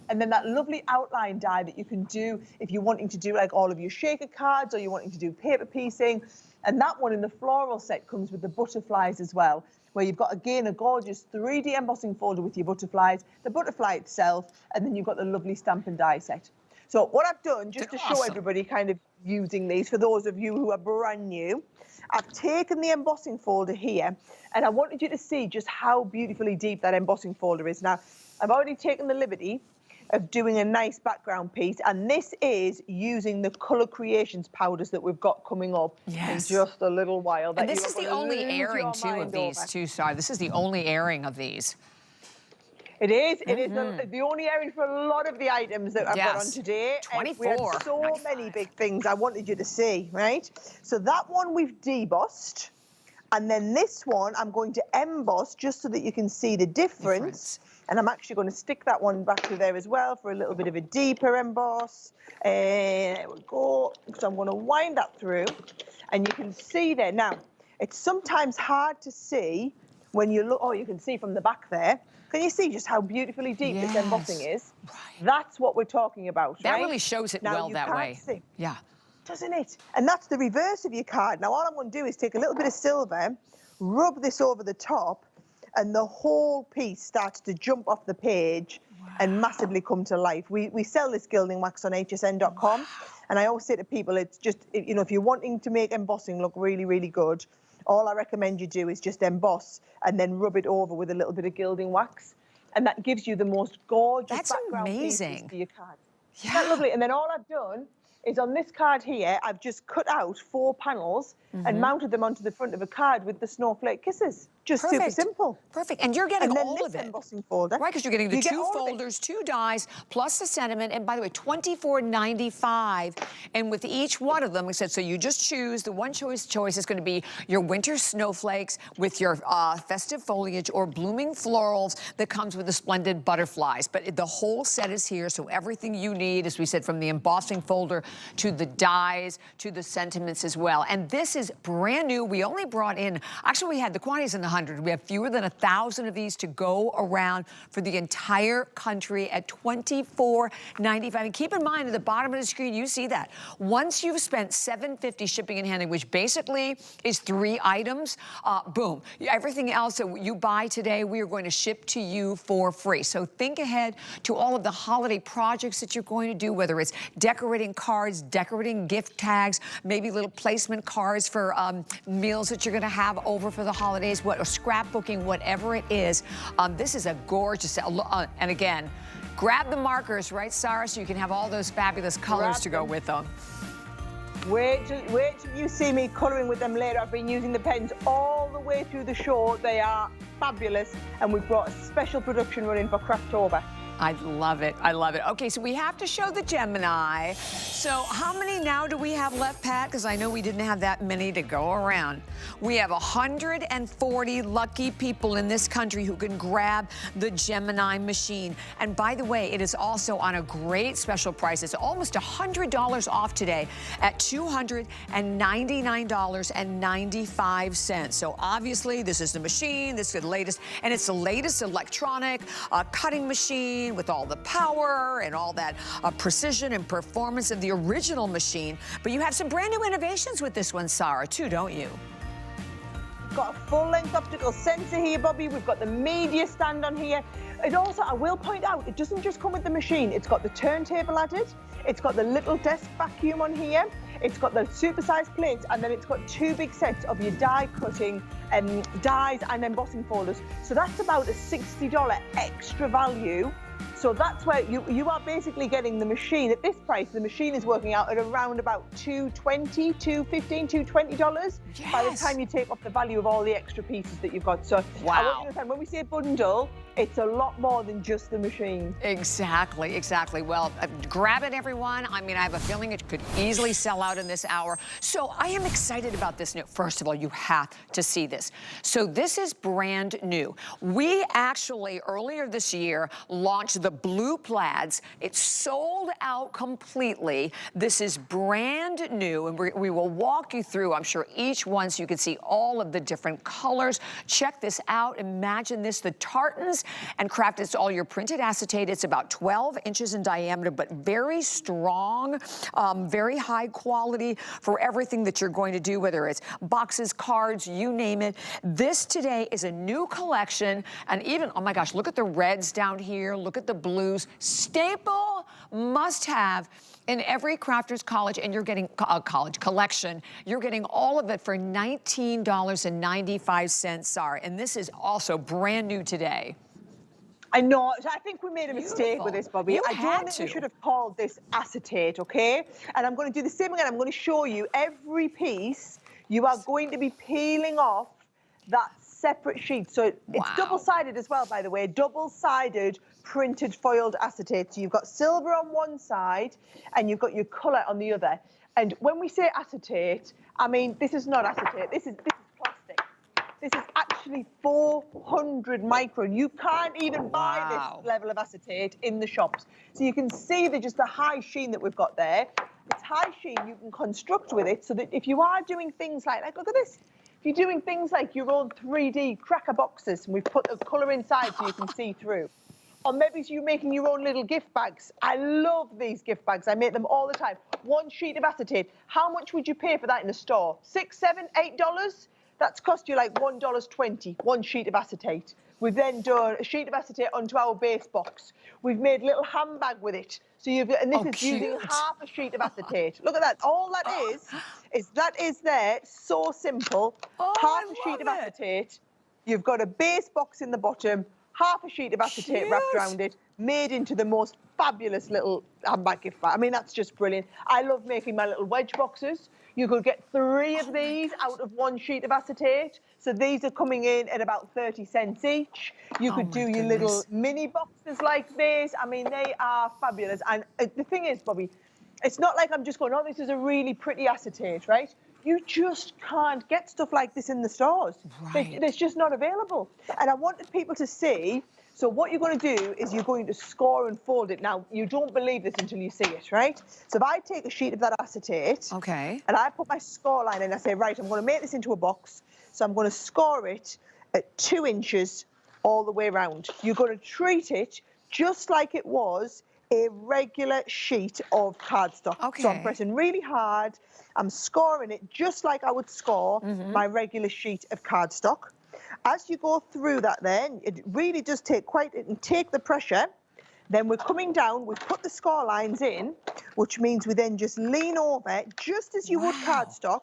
And then that lovely outline die that you can do if you're wanting to do like all of your shaker cards or you're wanting to do paper piecing. And that one in the floral set comes with the butterflies as well, where you've got, again, a gorgeous 3D embossing folder with your butterflies, the butterfly itself, and then you've got the lovely stamp and die set. So what I've done, just to show everybody kind of using these, for those of you who are brand new, I've taken the embossing folder here, and I wanted you to see just how beautifully deep that embossing folder is. Now, I've already taken the liberty of doing a nice background piece, and this is using the Colour Creations powders that we've got coming up in just a little while. And this is the only airing, too, of these, too, Sarah. This is the only airing of these. It is. It is the only airing for a lot of the items that I've got on today. 24. We had so many big things I wanted you to see, right? So that one we've debossed. And then this one I'm going to emboss just so that you can see the difference. And I'm actually going to stick that one back to there as well for a little bit of a deeper emboss. There we go. So I'm going to wind that through. And you can see there. Now, it's sometimes hard to see when you look, oh, you can see from the back there. Can you see just how beautifully deep this embossing is? Right. That's what we're talking about, That right? really shows it now, well that way. See, yeah. doesn't it? And that's the reverse of your card. Now, all I'm going to do is take a little bit of silver, rub this over the top, and the whole piece starts to jump off the page and massively come to life. We sell this gilding wax on hsn.com. And I always say to people, it's just, you know, if you're wanting to make embossing look really, really good, all I recommend you do is just emboss and then rub it over with a little bit of gilding wax. And that gives you the most gorgeous background pieces for your card. Yeah. Isn't that lovely? And then all I've done is on this card here, I've just cut out 4 panels and mounted them onto the front of a card with the snowflake kisses. Just super simple. Perfect. And you're getting all of it. And then this embossing folder. Right, because you're getting the 2 folders, 2 dies, plus the sentiment. And by the way, $24.95. And with each one of them, I said, so you just choose. The one choice is going to be your winter snowflakes with your festive foliage or blooming florals that comes with the splendid butterflies. But the whole set is here, so everything you need, as we said, from the embossing folder to the dies to the sentiments as well. And this is brand new. We only brought in, actually, we had the quantities in the hundreds. We have fewer than 1,000 of these to go around for the entire country at $24.95. And keep in mind, at the bottom of the screen, you see that. Once you've spent $7.50 shipping and handling, which basically is 3 items, boom. Everything else that you buy today, we are going to ship to you for free. So think ahead to all of the holiday projects that you're going to do, whether it's decorating cards, decorating gift tags, maybe little placement cards for meals that you're going to have over for the holidays, or scrapbooking, whatever it is. This is a gorgeous, and again, grab the markers, right, Sarah, so you can have all those fabulous colors to go with them. Wait till you see me colouring with them later. I've been using the pens all the way through the show. They are fabulous, and we've brought a special production running for Craftober. I love it. I love it. Okay, so we have to show the Gemini. So how many now do we have left, Pat? Because I know we didn't have that many to go around. We have 140 lucky people in this country who can grab the Gemini machine. And by the way, it is also on a great special price. It's almost $100 off today at $299.95. So obviously, this is the machine. This is the latest, and it's the latest electronic cutting machine with all the power and all that precision and performance of the original machine. But you have some brand new innovations with this one, Sarah, too, don't you? Got a full-length optical sensor here, Bobby. We've got the media stand on here. It also, I will point out, it doesn't just come with the machine. It's got the turntable added. It's got the little desk vacuum on here. It's got the supersized plates, and then it's got 2 big sets of your die cutting dies and embossing folders. So that's about a $60 extra value. So that's where you are basically getting the machine at this price. The machine is working out at around about $220, $215, $220 by the time you take off the value of all the extra pieces that you've got. So I want you to understand, when we say bundle, it's a lot more than just the machine. Exactly, exactly. Well, grab it, everyone. I mean, I have a feeling it could easily sell out in this hour. So I am excited about this new. First of all, you have to see this. So this is brand new. We actually, earlier this year, launched the blue plaids. It sold out completely. This is brand new, and we will walk you through, I'm sure, each one so you can see all of the different colors. Check this out. Imagine this, the tartans and craft. It's all your printed acetate. It's about 12 inches in diameter, but very strong, very high quality for everything that you're going to do, whether it's boxes, cards, you name it. This today is a new collection, and even, oh my gosh, look at the reds down here. Look at the blues. Staple must have in every Crafters College, and you're getting college collection. You're getting all of it for $19.95, Sarah. And this is also brand new today. I know. I think we made a mistake with this, Bobby. I don't think we should have called this acetate, okay? And I'm going to do the same again. I'm going to show you every piece. You are going to be peeling off that separate sheet. So it's double-sided as well, by the way. Double-sided printed foiled acetate. So you've got silver on one side and you've got your colour on the other. And when we say acetate, I mean, this is not acetate. This is plastic. This is actually 400 micron. You can't even buy this level of acetate in the shops. So you can see just the high sheen that we've got there. It's high sheen you can construct with it so that if you are doing things like look at this. If you're doing things like your own 3D cracker boxes, and we've put the colour inside so you can see through. Or maybe you're making your own little gift bags. I love these gift bags. I make them all the time. 1 sheet of acetate. How much would you pay for that in a store? $6, $7, $8? That's cost you like $1.20, 1 sheet of acetate. We've then done a sheet of acetate onto our base box. We've made a little handbag with it. So you've got, and this is using half a sheet of acetate. Look at that. All that is there. So simple. Half a sheet of acetate. You've got a base box in the bottom, half a sheet of acetate wrapped around it, made into the most fabulous little handbag gift bag. I mean, that's just brilliant. I love making my little wedge boxes. You could get 3 of these out of 1 sheet of acetate. So these are coming in at about 30 cents each. You could do your little mini boxes like this. I mean, they are fabulous. And the thing is, Bobby, it's not like I'm just going, oh, this is a really pretty acetate, right? You just can't get stuff like this in the stores. Right. It's just not available. And I wanted people to see, so what you're going to do is you're going to score and fold it. Now, you don't believe this until you see it, right? So if I take a sheet of that acetate, and I put my score line in, I say, right, I'm going to make this into a box. So I'm going to score it at 2 inches all the way around. You're going to treat it just like it was a regular sheet of cardstock. So I'm pressing really hard. I'm scoring it just like I would score my regular sheet of cardstock. As you go through that then, it really does take take the pressure. Then we're coming down, we've put the score lines in, which means we then just lean over just as you would cardstock,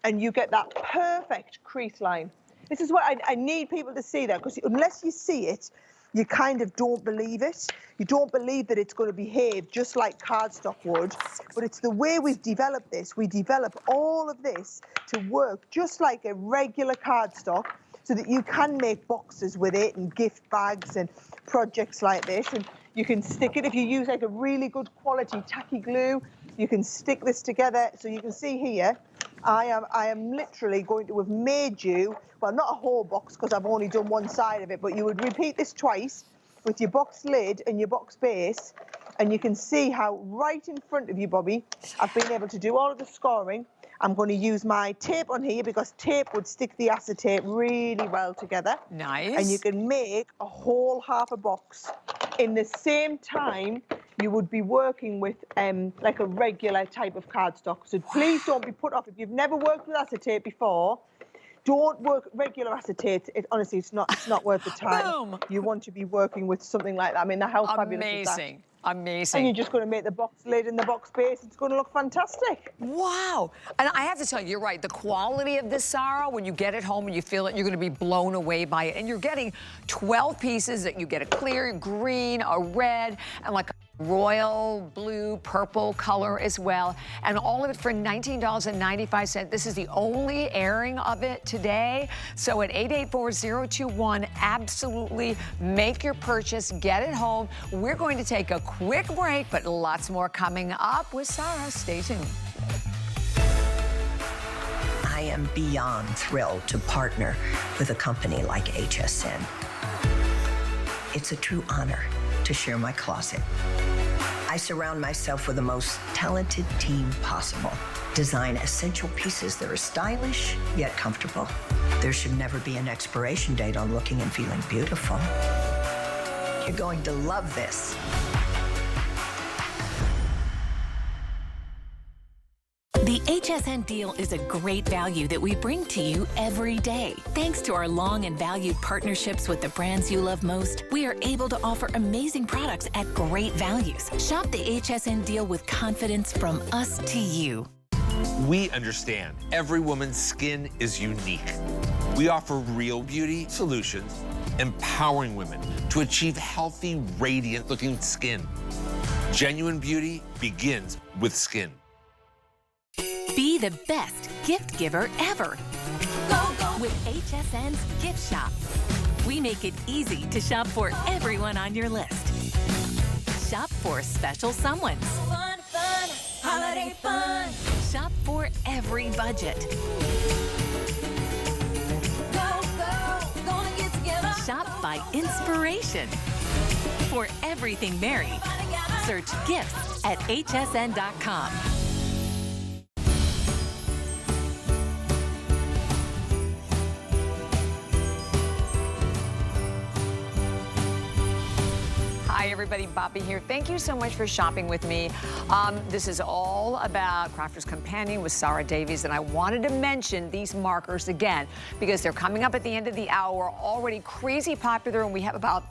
and you get that perfect crease line. This is what I need people to see that, because unless you see it, you kind of don't believe it. You don't believe that it's going to behave just like cardstock would, but it's the way we've developed this. We develop all of this to work just like a regular cardstock, so that you can make boxes with it and gift bags and projects like this. And you can stick it, if you use like a really good quality tacky glue, you can stick this together. So you can see here, I am literally going to have made you, well, not a whole box because I've only done one side of it, but you would repeat this twice with your box lid and your box base, and you can see how right in front of you, Bobby, I've been able to do all of the scoring. I'm going to use my tape on here because tape would stick the acetate really well together. Nice. And you can make a whole half a box in the same time you would be working with like a regular type of cardstock. So please don't be put off. If you've never worked with acetate before, don't work regular acetate. Honestly, it's not worth the time. Boom. You want to be working with something like that. I mean, how fabulous is that? Amazing. Amazing. And you're just going to make the box lid and the box base. It's going to look fantastic. Wow. And I have to tell you, you're right. The quality of this, Sarah, when you get it home and you feel it, you're going to be blown away by it. And you're getting 12 pieces that you get a clear, green, a red, and like a royal blue, purple color as well. And all of it for $19.95. This is the only airing of it today. So at 884-021, absolutely make your purchase, get it home. We're going to take a quick break, but lots more coming up with Sarah. Stay tuned. I am beyond thrilled to partner with a company like HSN. It's a true honor to share my closet. I surround myself with the most talented team possible. Design essential pieces that are stylish yet comfortable. There should never be an expiration date on looking and feeling beautiful. You're going to love this. The HSN deal is a great value that we bring to you every day. Thanks to our long and valued partnerships with the brands you love most, we are able to offer amazing products at great values. Shop the HSN deal with confidence from us to you. We understand every woman's skin is unique. We offer real beauty solutions, empowering women to achieve healthy, radiant-looking skin. Genuine beauty begins with skin. Be the best gift giver ever. Go, go. With HSN's Gift Shop. We make it easy to shop for everyone on your list. Shop for special someones. Fun, fun, holiday fun. Shop for every budget. Go, go, gonna get together. Shop by inspiration. For everything merry, search gifts at hsn.com. everybody. Bobby here. Thank you so much for shopping with me. This is all about Crafter's Companion with Sarah Davies, and I wanted to mention these markers again because they're coming up at the end of the hour, already crazy popular, and we have about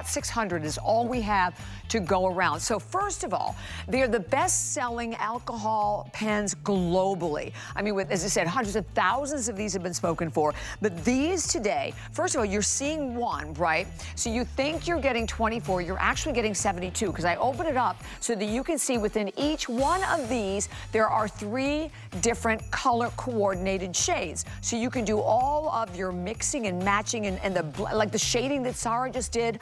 600 is all we have to go around. So first of all, they're the best-selling alcohol pens globally. I mean, with, as I said, hundreds of thousands of these have been spoken for, but these today, first of all, you're seeing one, right? So you think you're getting 24, you're actually getting 72, because I open it up so that you can see within each one of these, there are 3 different color coordinated shades. So you can do all of your mixing and matching and like the shading that Sarah just did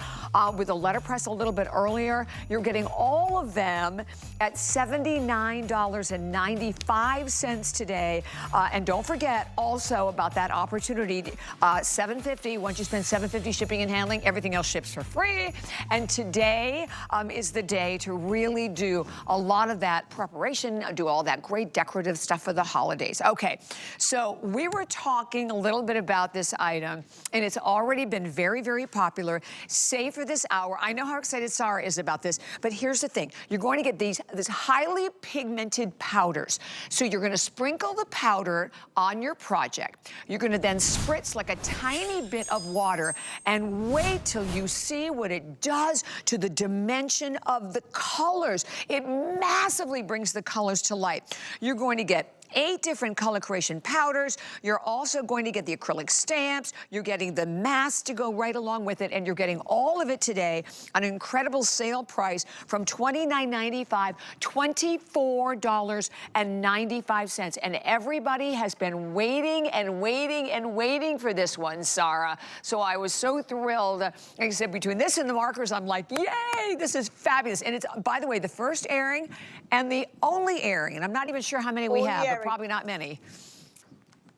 with the letterpress a little bit earlier. You're getting all of them at $79.95 today. And don't forget also about that opportunity, $750. Once you spend $750 shipping and handling, everything else ships for free. And today is the day to really do a lot of that preparation, do all that great decorative stuff for the holidays. Okay, so we were talking a little bit about this item, and it's already been very, very popular. Save for this hour. I know how excited Sarah is about this, but here's the thing. You're going to get these highly pigmented powders. So you're going to sprinkle the powder on your project. You're going to then spritz like a tiny bit of water and wait till you see what it does to the dimension of the colors. It massively brings the colors to light. You're going to get 8 different color creation powders. You're also going to get the acrylic stamps. You're getting the mask to go right along with it, and you're getting all of it today on an incredible sale price from $29.95, $24.95. And everybody has been waiting and waiting and waiting for this one, Sarah. So I was so thrilled. Like I said, between this and the markers, I'm like, yay, this is fabulous. And it's, by the way, the first airing and the only airing, and I'm not even sure how many we have, but probably not many.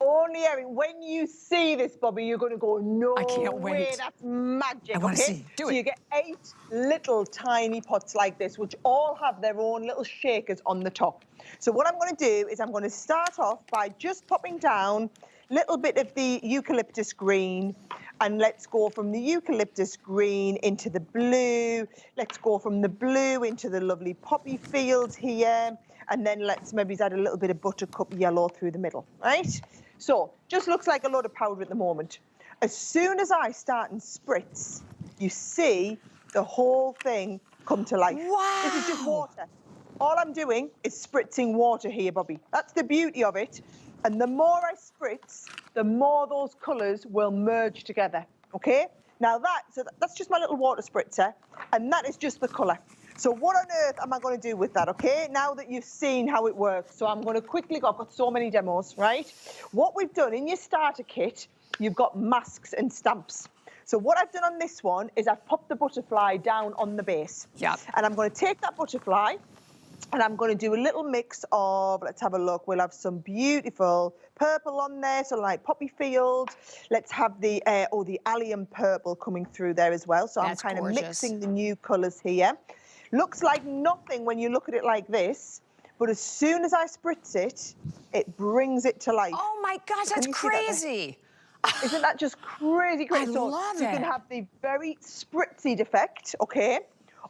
Only airing. When you see this, Bobby, you're going to go, no I can't wait. way, that's magic. I want to see. So you get 8 little tiny pots like this, which all have their own little shakers on the top. So what I'm going to do is I'm going to start off by just popping down a little bit of the eucalyptus green, and let's go from the eucalyptus green into the blue. Let's go from the blue into the lovely poppy fields here. And then let's maybe add a little bit of buttercup yellow through the middle, right? So just looks like a lot of powder at the moment. As soon as I start and spritz, you see the whole thing come to life. Wow. This is just water. All I'm doing is spritzing water here, Bobby. That's the beauty of it. And the more I spritz, the more those colours will merge together, okay? Now that's just my little water spritzer, and that is just the colour. So what on earth am I going to do with that, okay? Now that you've seen how it works. So I'm going to quickly go. I've got so many demos, right? What we've done in your starter kit, you've got masks and stamps. So what I've done on this one is I've popped the butterfly down on the base. Yeah. And I'm going to take that butterfly and I'm going to do a little mix of, let's have a look. We'll have some beautiful purple on there, so like poppy field. Let's have the allium purple coming through there as well. So That's I'm kind gorgeous. of mixing the new colours here. Looks like nothing when you look at it like this, but as soon as I spritz it, it brings it to life. Oh my gosh, that's crazy. Isn't that just crazy? I love You it. can have the very spritzy effect, okay?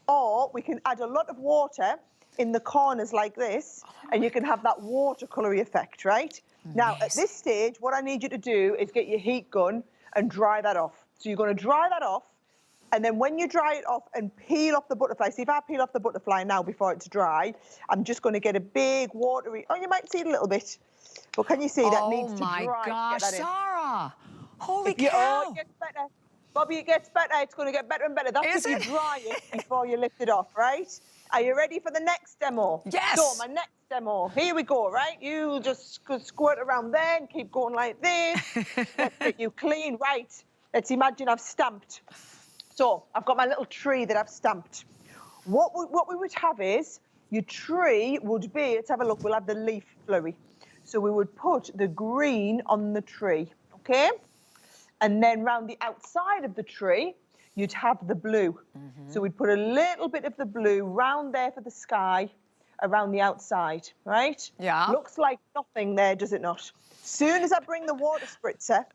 Or we can add a lot of water in the corners like this, and you can have that watercolory effect, right? Now, at this stage, what I need you to do is get your heat gun and dry that off. So you're going to dry that off. And then when you dry it off and peel off the butterfly, see if I peel off the butterfly now before it's dry, I'm just going to get a big watery, oh, you might see it a little bit. But can you see that needs to dry? Oh my gosh, Sarah. Holy cow. Oh, it gets better. Bobby, it gets better. It's going to get better and better. That's if you dry it before you lift it off, right? Are you ready for the next demo? Yes. So my next demo, here we go, right? You just squirt around there and keep going like this. Let's get you clean, right? Let's imagine I've stamped. So I've got my little tree that I've stamped. What we would have is, your tree would be, let's have a look, we'll have the leaf flurry. So we would put the green on the tree, okay? And then round the outside of the tree, you'd have the blue. So we'd put a little bit of the blue round there for the sky, around the outside, right? Yeah. Looks like nothing there, does it not? Soon as I bring the water spritzer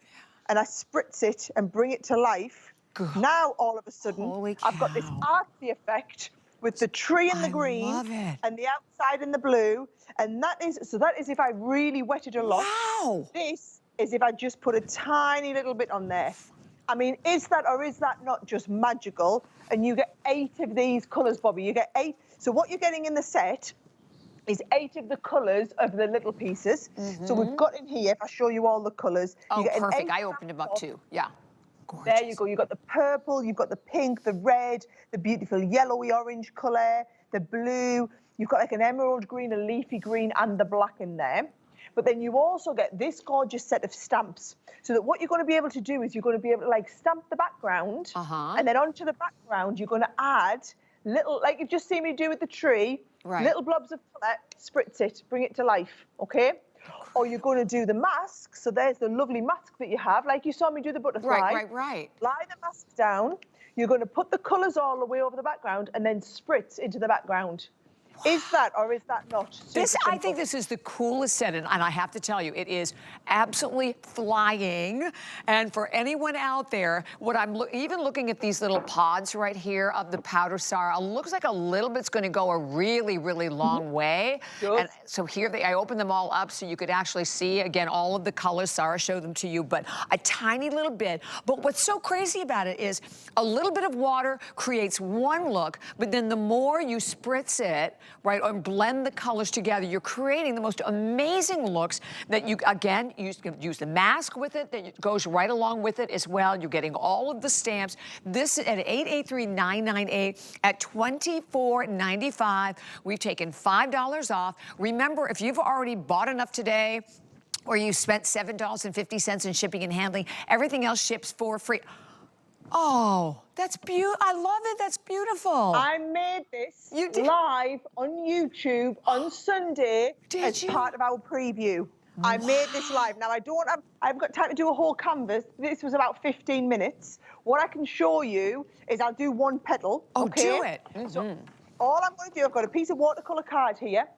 and I spritz it and bring it to life, Now, all of a sudden, Holy I've got this cow. artsy effect with the tree in the green love it. and the outside in the blue. And that is if I really wet it a lot. Wow. This is if I just put a tiny little bit on there. I mean, is that not just magical? And you get 8 of these colours, Bobby. You get 8. So what you're getting in the set is 8 of the colours of the little pieces. So we've got in here, if I show you all the colours. Oh, you get perfect. I opened them up too. Yeah. Gorgeous. There you go. You've got the purple, you've got the pink, the red, the beautiful yellowy orange colour, the blue. You've got like an emerald green, a leafy green, and the black in there. But then you also get this gorgeous set of stamps. So that what you're going to be able to do is you're going to be able to like stamp the background. And then onto the background, you're going to add little, like you've just seen me do with the tree, little blobs of colour, spritz it, bring it to life, okay? Or you're going to do the mask. So there's the lovely mask that you have, like you saw me do the butterfly. Right. Lie the mask down. You're going to put the colours all the way over the background and then spritz into the background. Is that or is that not? I think this is the coolest set, and I have to tell you, it is absolutely flying. And for anyone out there, what I'm even looking at these little pods right here of the powder, Sarah, looks like a little bit's going to go a really, really long way. And so here I opened them all up so you could actually see again all of the colors. Sarah showed them to you, but a tiny little bit. But what's so crazy about it is a little bit of water creates one look, but then the more you spritz it, right, and blend the colors together, you're creating the most amazing looks that you, again, you can use the mask with it, that goes right along with it as well. You're getting all of the stamps. This at $883,998 at $24.95. We've taken $5 off. Remember, if you've already bought enough today, or you spent $7.50 in shipping and handling, everything else ships for free. Oh, that's beautiful. I love it. That's beautiful. I made this live on YouTube on Sunday as part of our preview. I made this live. Now, I haven't got time to do a whole canvas. This was about 15 minutes. What I can show you is I'll do one petal. Oh, do it. So all I'm going to do, I've got a piece of watercolour card here,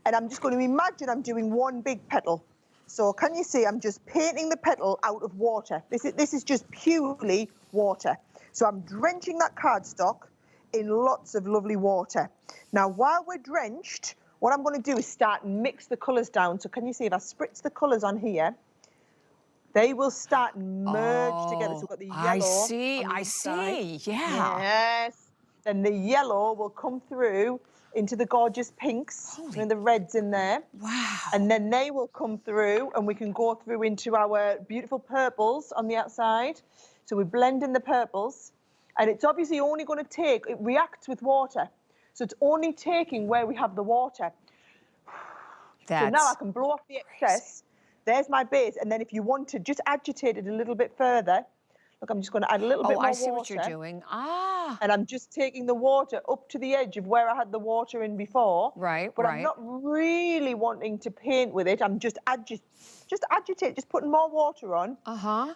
and I'm just going to imagine I'm doing one big petal. So can you see I'm just painting the petal out of water? This is just purely water. So I'm drenching that cardstock in lots of lovely water. Now, while we're drenched, what I'm going to do is start and mix the colours down. So can you see if I spritz the colours on here, they will start and merge together. So we've got the yellow. I see, yeah. Yes. Then the yellow will come through into the gorgeous pinks and the reds in there. Wow. And then they will come through and we can go through into our beautiful purples on the outside. So we blend in the purples, and it's obviously only going to take, it reacts with water. So it's only taking where we have the water. So now I can blow off the excess. There's my base. And then if you want to just agitate it a little bit further, look, I'm just going to add a little bit more water. I see what you're doing. And I'm just taking the water up to the edge of where I had the water in before. But I'm not really wanting to paint with it. I'm just agitate, just putting more water on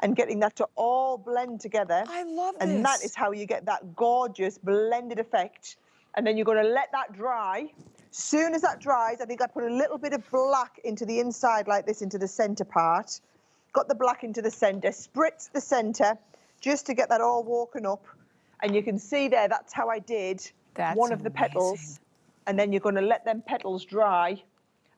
and getting that to all blend together. I love this. And that is how you get that gorgeous blended effect. And then you're going to let that dry. Soon as that dries, I think I put a little bit of black into the inside like this, into the centre part. Got the black into the centre, spritz the centre, just to get that all woken up. And you can see there, that's how I did one of the petals. And then you're going to let them petals dry.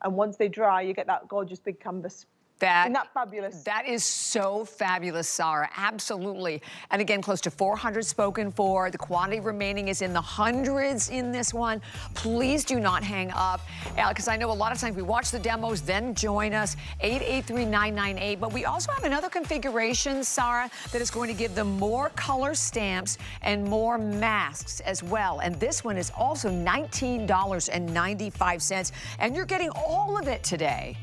And once they dry, you get that gorgeous big canvas. Isn't that fabulous? That is so fabulous, Sarah. Absolutely. And again, close to 400 spoken for. The quantity remaining is in the hundreds in this one. Please do not hang up, because I know a lot of times we watch the demos, then join us. 883-998. But we also have another configuration, Sarah, that is going to give them more color stamps and more masks as well. And this one is also $19.95. And you're getting all of it today.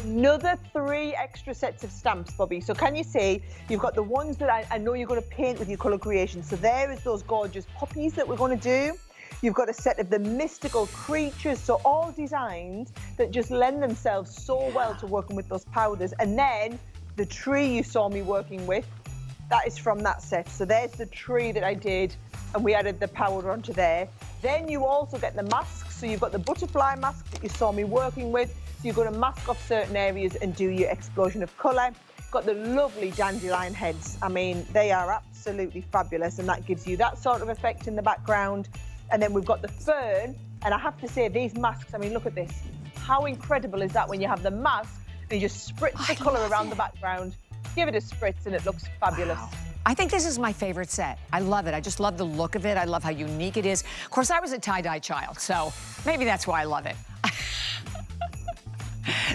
Another 3 extra sets of stamps, Bobby. So can you see, you've got the ones that I know you're going to paint with your colour creation. So there is those gorgeous poppies that we're going to do. You've got a set of the mystical creatures, so all designs that just lend themselves so well to working with those powders. And then the tree you saw me working with, that is from that set. So there's the tree that I did, and we added the powder onto there. Then you also get the masks. So you've got the butterfly mask that you saw me working with. So you're going to mask off certain areas and do your explosion of colour. got the lovely dandelion heads. I mean, they are absolutely fabulous, and that gives you that sort of effect in the background. And then we've got the fern, and I have to say, these masks, I mean, look at this. How incredible is that when you have the mask and you just spritz the colour around the background, give it a spritz, and it looks fabulous. Wow. I think this is my favorite set. I love it. I just love the look of it. I love how unique it is. Of course, I was a tie-dye child, so maybe that's why I love it.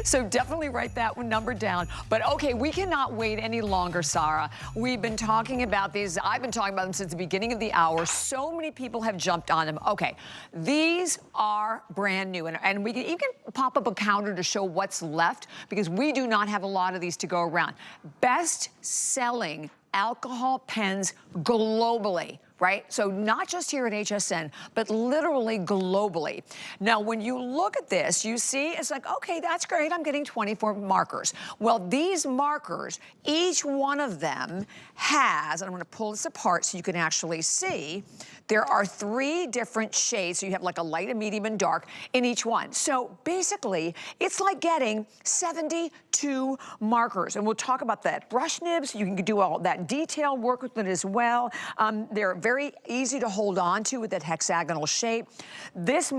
So definitely write that one number down. But okay, we cannot wait any longer, Sarah. We've been talking about these. I've been talking about them since the beginning of the hour. So many people have jumped on them. Okay, these are brand new. And we can even pop up a counter to show what's left because we do not have a lot of these to go around. Best selling alcohol pens globally, right? So not just here at HSN, but literally globally. Now, when you look at this, you see, it's like, okay, that's great. I'm getting 24 markers. Well, these markers, each one of them has, and I'm gonna pull this apart so you can actually see, there are 3 different shades. So you have like a light, a medium, and dark in each one. So basically, it's like getting 72 markers. And we'll talk about that. Brush nibs, you can do all that detail work with it as well. They're very easy to hold on to with that hexagonal shape. These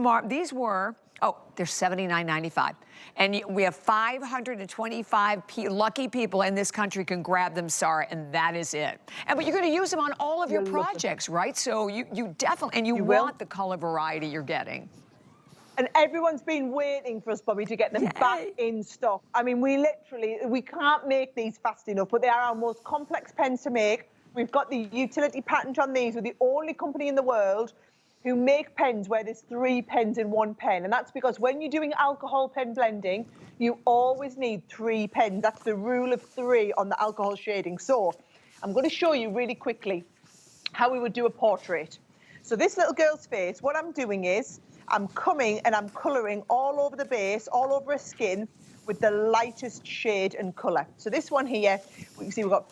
were, oh, they're $79.95. And we have 525 lucky people in this country can grab them, Sarah, and that is it. But you're going to use them on all of your projects, right? So you definitely, and you want the color variety you're getting. And everyone's been waiting for us, Bobby, to get them back in stock. I mean, we can't make these fast enough, but they are our most complex pens to make. We've got the utility patent on these. We're the only company in the world who make pens where there's 3 pens in one pen. And that's because when you're doing alcohol pen blending, you always need 3 pens. That's the rule of 3 on the alcohol shading. So I'm going to show you really quickly how we would do a portrait. So this little girl's face, what I'm doing is I'm coming and I'm colouring all over the base, all over her skin with the lightest shade and colour. So this one here, we can see we've got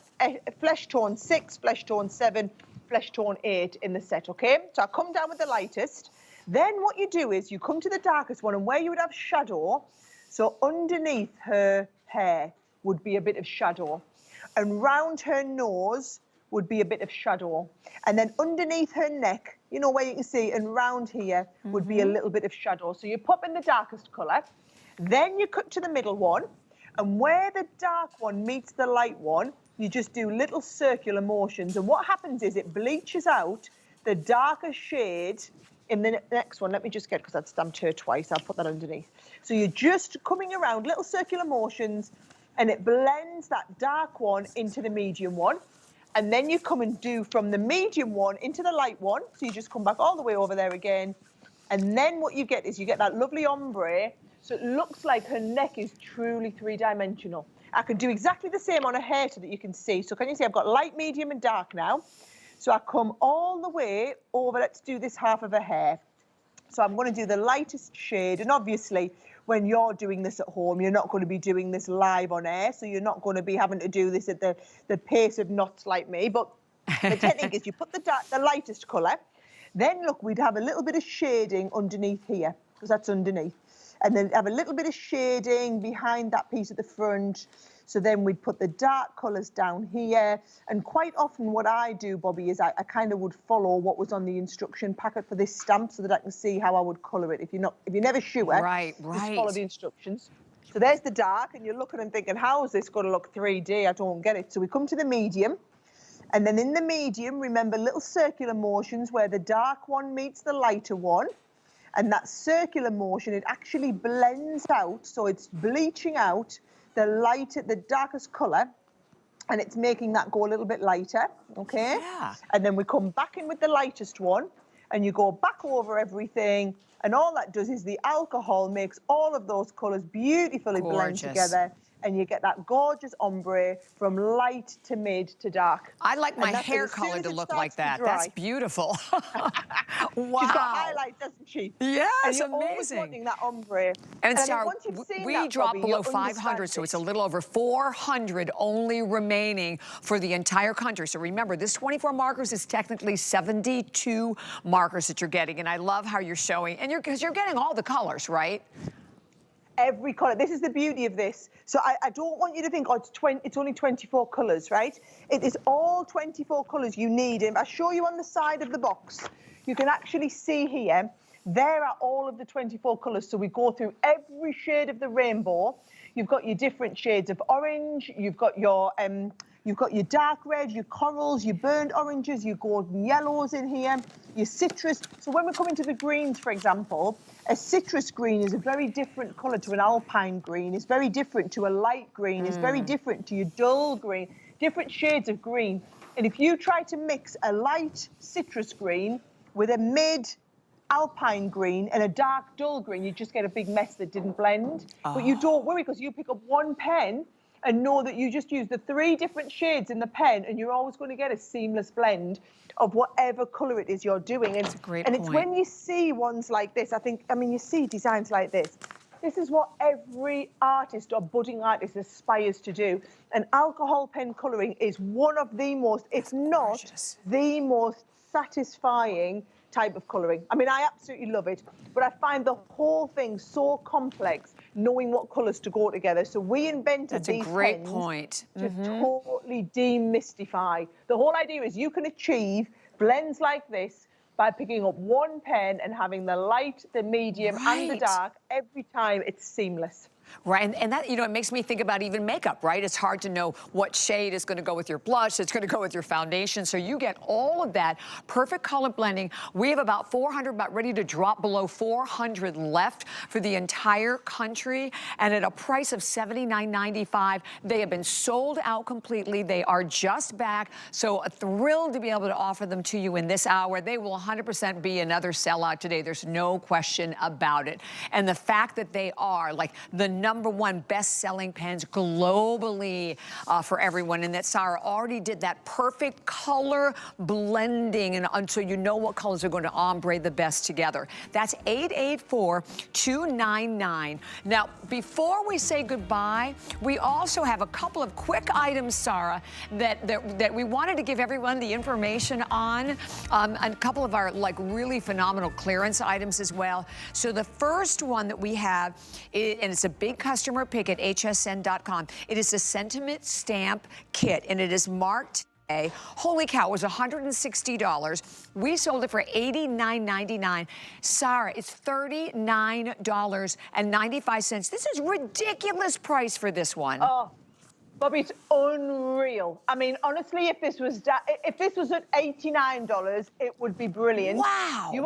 flesh tone 6, flesh tone 7, flesh tone 8 in the set, okay? So I come down with the lightest. Then what you do is you come to the darkest one, and where you would have shadow, so underneath her hair would be a bit of shadow, and round her nose would be a bit of shadow, and then underneath her neck, you know, where you can see, and round here would be a little bit of shadow. So you pop in the darkest colour, then you cut to the middle one, and where the dark one meets the light one, you just do little circular motions, and what happens is it bleaches out the darker shade in the next one. Let me just get, because I've stamped her twice, I'll put that underneath. So you're just coming around, little circular motions, and it blends that dark one into the medium one. And then you come and do from the medium one into the light one. So you just come back all the way over there again. And then what you get is you get that lovely ombre. So it looks like her neck is truly 3-dimensional. I can do exactly the same on her hair so that you can see. So can you see I've got light, medium, and dark now. So I come all the way over. Let's do this half of her hair. So I'm going to do the lightest shade. And obviously, when you're doing this at home, you're not going to be doing this live on air. So you're not going to be having to do this at the pace of knots like me. But the technique is you put the lightest colour. Then, look, we'd have a little bit of shading underneath here, because that's underneath. And then have a little bit of shading behind that piece at the front. So then we'd put the dark colours down here. And quite often what I do, Bobby, is I kind of would follow what was on the instruction packet for this stamp so that I can see how I would colour it. If you're never sure, just follow the instructions. So there's the dark, and you're looking and thinking, how is this going to look 3D? I don't get it. So we come to the medium. And then in the medium, remember, little circular motions where the dark one meets the lighter one. And that circular motion, it actually blends out, so it's bleaching out the darkest colour, and it's making that go a little bit lighter, okay? Yeah. And then we come back in with the lightest one, and you go back over everything, and all that does is the alcohol makes all of those colours beautifully blend together, and you get that gorgeous ombre from light to mid to dark. I like my hair color to look like that. That's beautiful. Wow. She's got highlight, doesn't she? Yes, and you're amazing. Always wanting that ombre. And Sarah, we dropped below 500, so it's a little over 400 only remaining for the entire country. So remember, this 24 markers is technically 72 markers that you're getting, and I love how you're showing, and because you're getting all the colors, right? every colour. This is the beauty of this. So I don't want you to think, oh, it's only 24 colours, right? It is all 24 colours you need. And if I show you on the side of the box, you can actually see here, there are all of the 24 colours. So we go through every shade of the rainbow. You've got your different shades of orange. You've got your dark red, your corals, your burnt oranges, your golden yellows in here, your citrus. So when we're coming to the greens, for example, a citrus green is a very different colour to an alpine green. It's very different to a light green. It's very different to your dull green, different shades of green. And if you try to mix a light citrus green with a mid alpine green and a dark dull green, you just get a big mess that didn't blend. But you don't worry, because you pick up one pen and know that you just use the 3 different shades in the pen, and you're always going to get a seamless blend of whatever colour it is you're doing. And, That's a great and point. it's when you see ones like this, you see designs like this. This is what every artist or budding artist aspires to do. And alcohol pen colouring is one of the most, if not the most satisfying type of colouring. I mean, I absolutely love it, but I find the whole thing so complex, knowing what colours to go together. So we invented these pens to totally demystify. The whole idea is you can achieve blends like this by picking up one pen and having the light, the medium, and the dark every time. It's seamless. Right, and that, you know, it makes me think about even makeup, right? It's hard to know what shade is going to go with your blush, it's going to go with your foundation, so you get all of that perfect color blending. We have about 400, about ready to drop below 400 left for the entire country, and at a price of $79.95. They have been sold out completely. They are just back, so thrilled to be able to offer them to you in this hour. They will 100% be another sellout today. There's no question about it. And the fact that they are like the #1 best-selling pens globally for everyone, and that Sarah already did that perfect color blending, and so you know what colors are going to ombre the best together. That's 884-299. Now, before we say goodbye, we also have a couple of quick items, Sarah, that we wanted to give everyone the information on, a couple of our really phenomenal clearance items as well. So the first one that we have, and it's a big customer pick at hsn.com. It is a sentiment stamp kit, and it is marked today. Holy cow, it was $160. We sold it for $89.99. Sarah, it's $39.95. This is ridiculous price for this one. Oh, Bobby, it's unreal. I mean, honestly, if this was at $89, it would be brilliant. Wow. You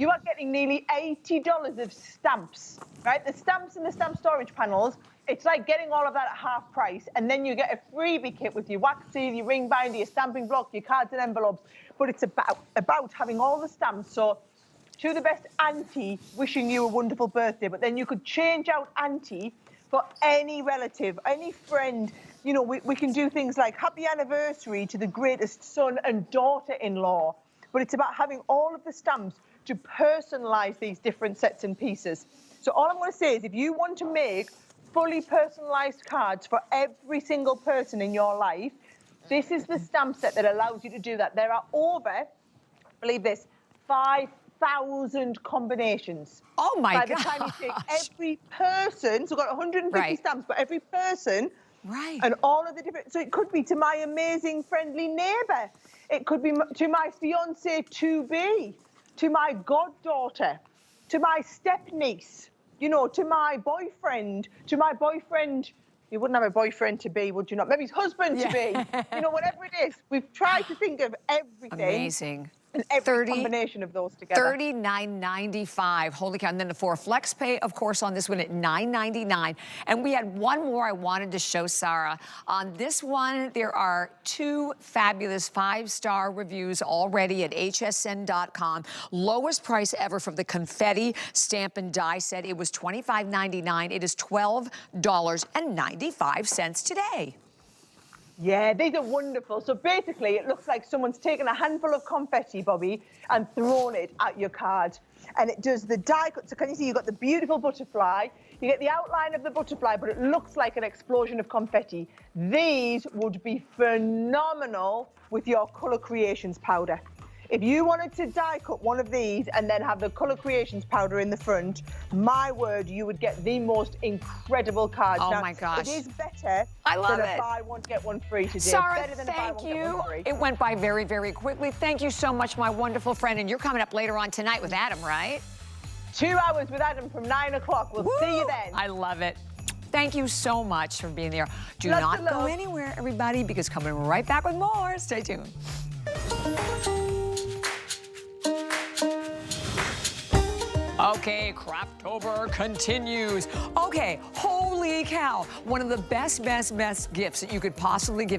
are getting nearly $80 of stamps, right? The stamps and the stamp storage panels, it's like getting all of that at half price, and then you get a freebie kit with your wax seal, your ring binder, your stamping block, your cards and envelopes. But it's about having all the stamps. So to the best auntie, wishing you a wonderful birthday, but then you could change out auntie for any relative, any friend. You know, we can do things like happy anniversary to the greatest son and daughter-in-law. But it's about having all of the stamps to personalize these different sets and pieces. So all I'm going to say is, if you want to make fully personalized cards for every single person in your life, this is the stamp set that allows you to do that. There are over, believe this, 5,000 combinations. Oh my God. By the time you take every person, so we've got 150 stamps, but every person, and all of the different, so it could be to my amazing friendly neighbor. It could be to my fiance to be, to my goddaughter, to my step-niece, you know, to my boyfriend, you wouldn't have a boyfriend to be, would you not? Maybe his husband to be, you know, whatever it is. We've tried to think of everything. Amazing. And every combination of those together. $39.95. Holy cow. And then for FlexPay, of course, on this one at $9.99. And we had one more I wanted to show, Sarah. On this one, there are 2 fabulous 5-star reviews already at hsn.com. Lowest price ever for the confetti stamp and die set. It was $25.99. It is $12.95 today. Yeah, these are wonderful. So basically, it looks like someone's taken a handful of confetti, Bobby, and thrown it at your card. And it does the die cut. So can you see you've got the beautiful butterfly? You get the outline of the butterfly, but it looks like an explosion of confetti. These would be phenomenal with your Colour Creations powder. If you wanted to die cut one of these and then have the Colour Creations powder in the front, my word, you would get the most incredible cards. Oh now, my gosh. It is better I love than it. a buy one, get one free today. Sarah, Better than a buy thank one, get you. one free. It went by very, very quickly. Thank you so much, my wonderful friend. And you're coming up later on tonight with Adam, right? 2 hours with Adam from 9 o'clock. We'll see you then. I love it. Thank you so much for being there. Do Lots not of go love. anywhere, everybody, because coming right back with more. Stay tuned. Okay, Craftober continues. Okay, holy cow. One of the best gifts that you could possibly give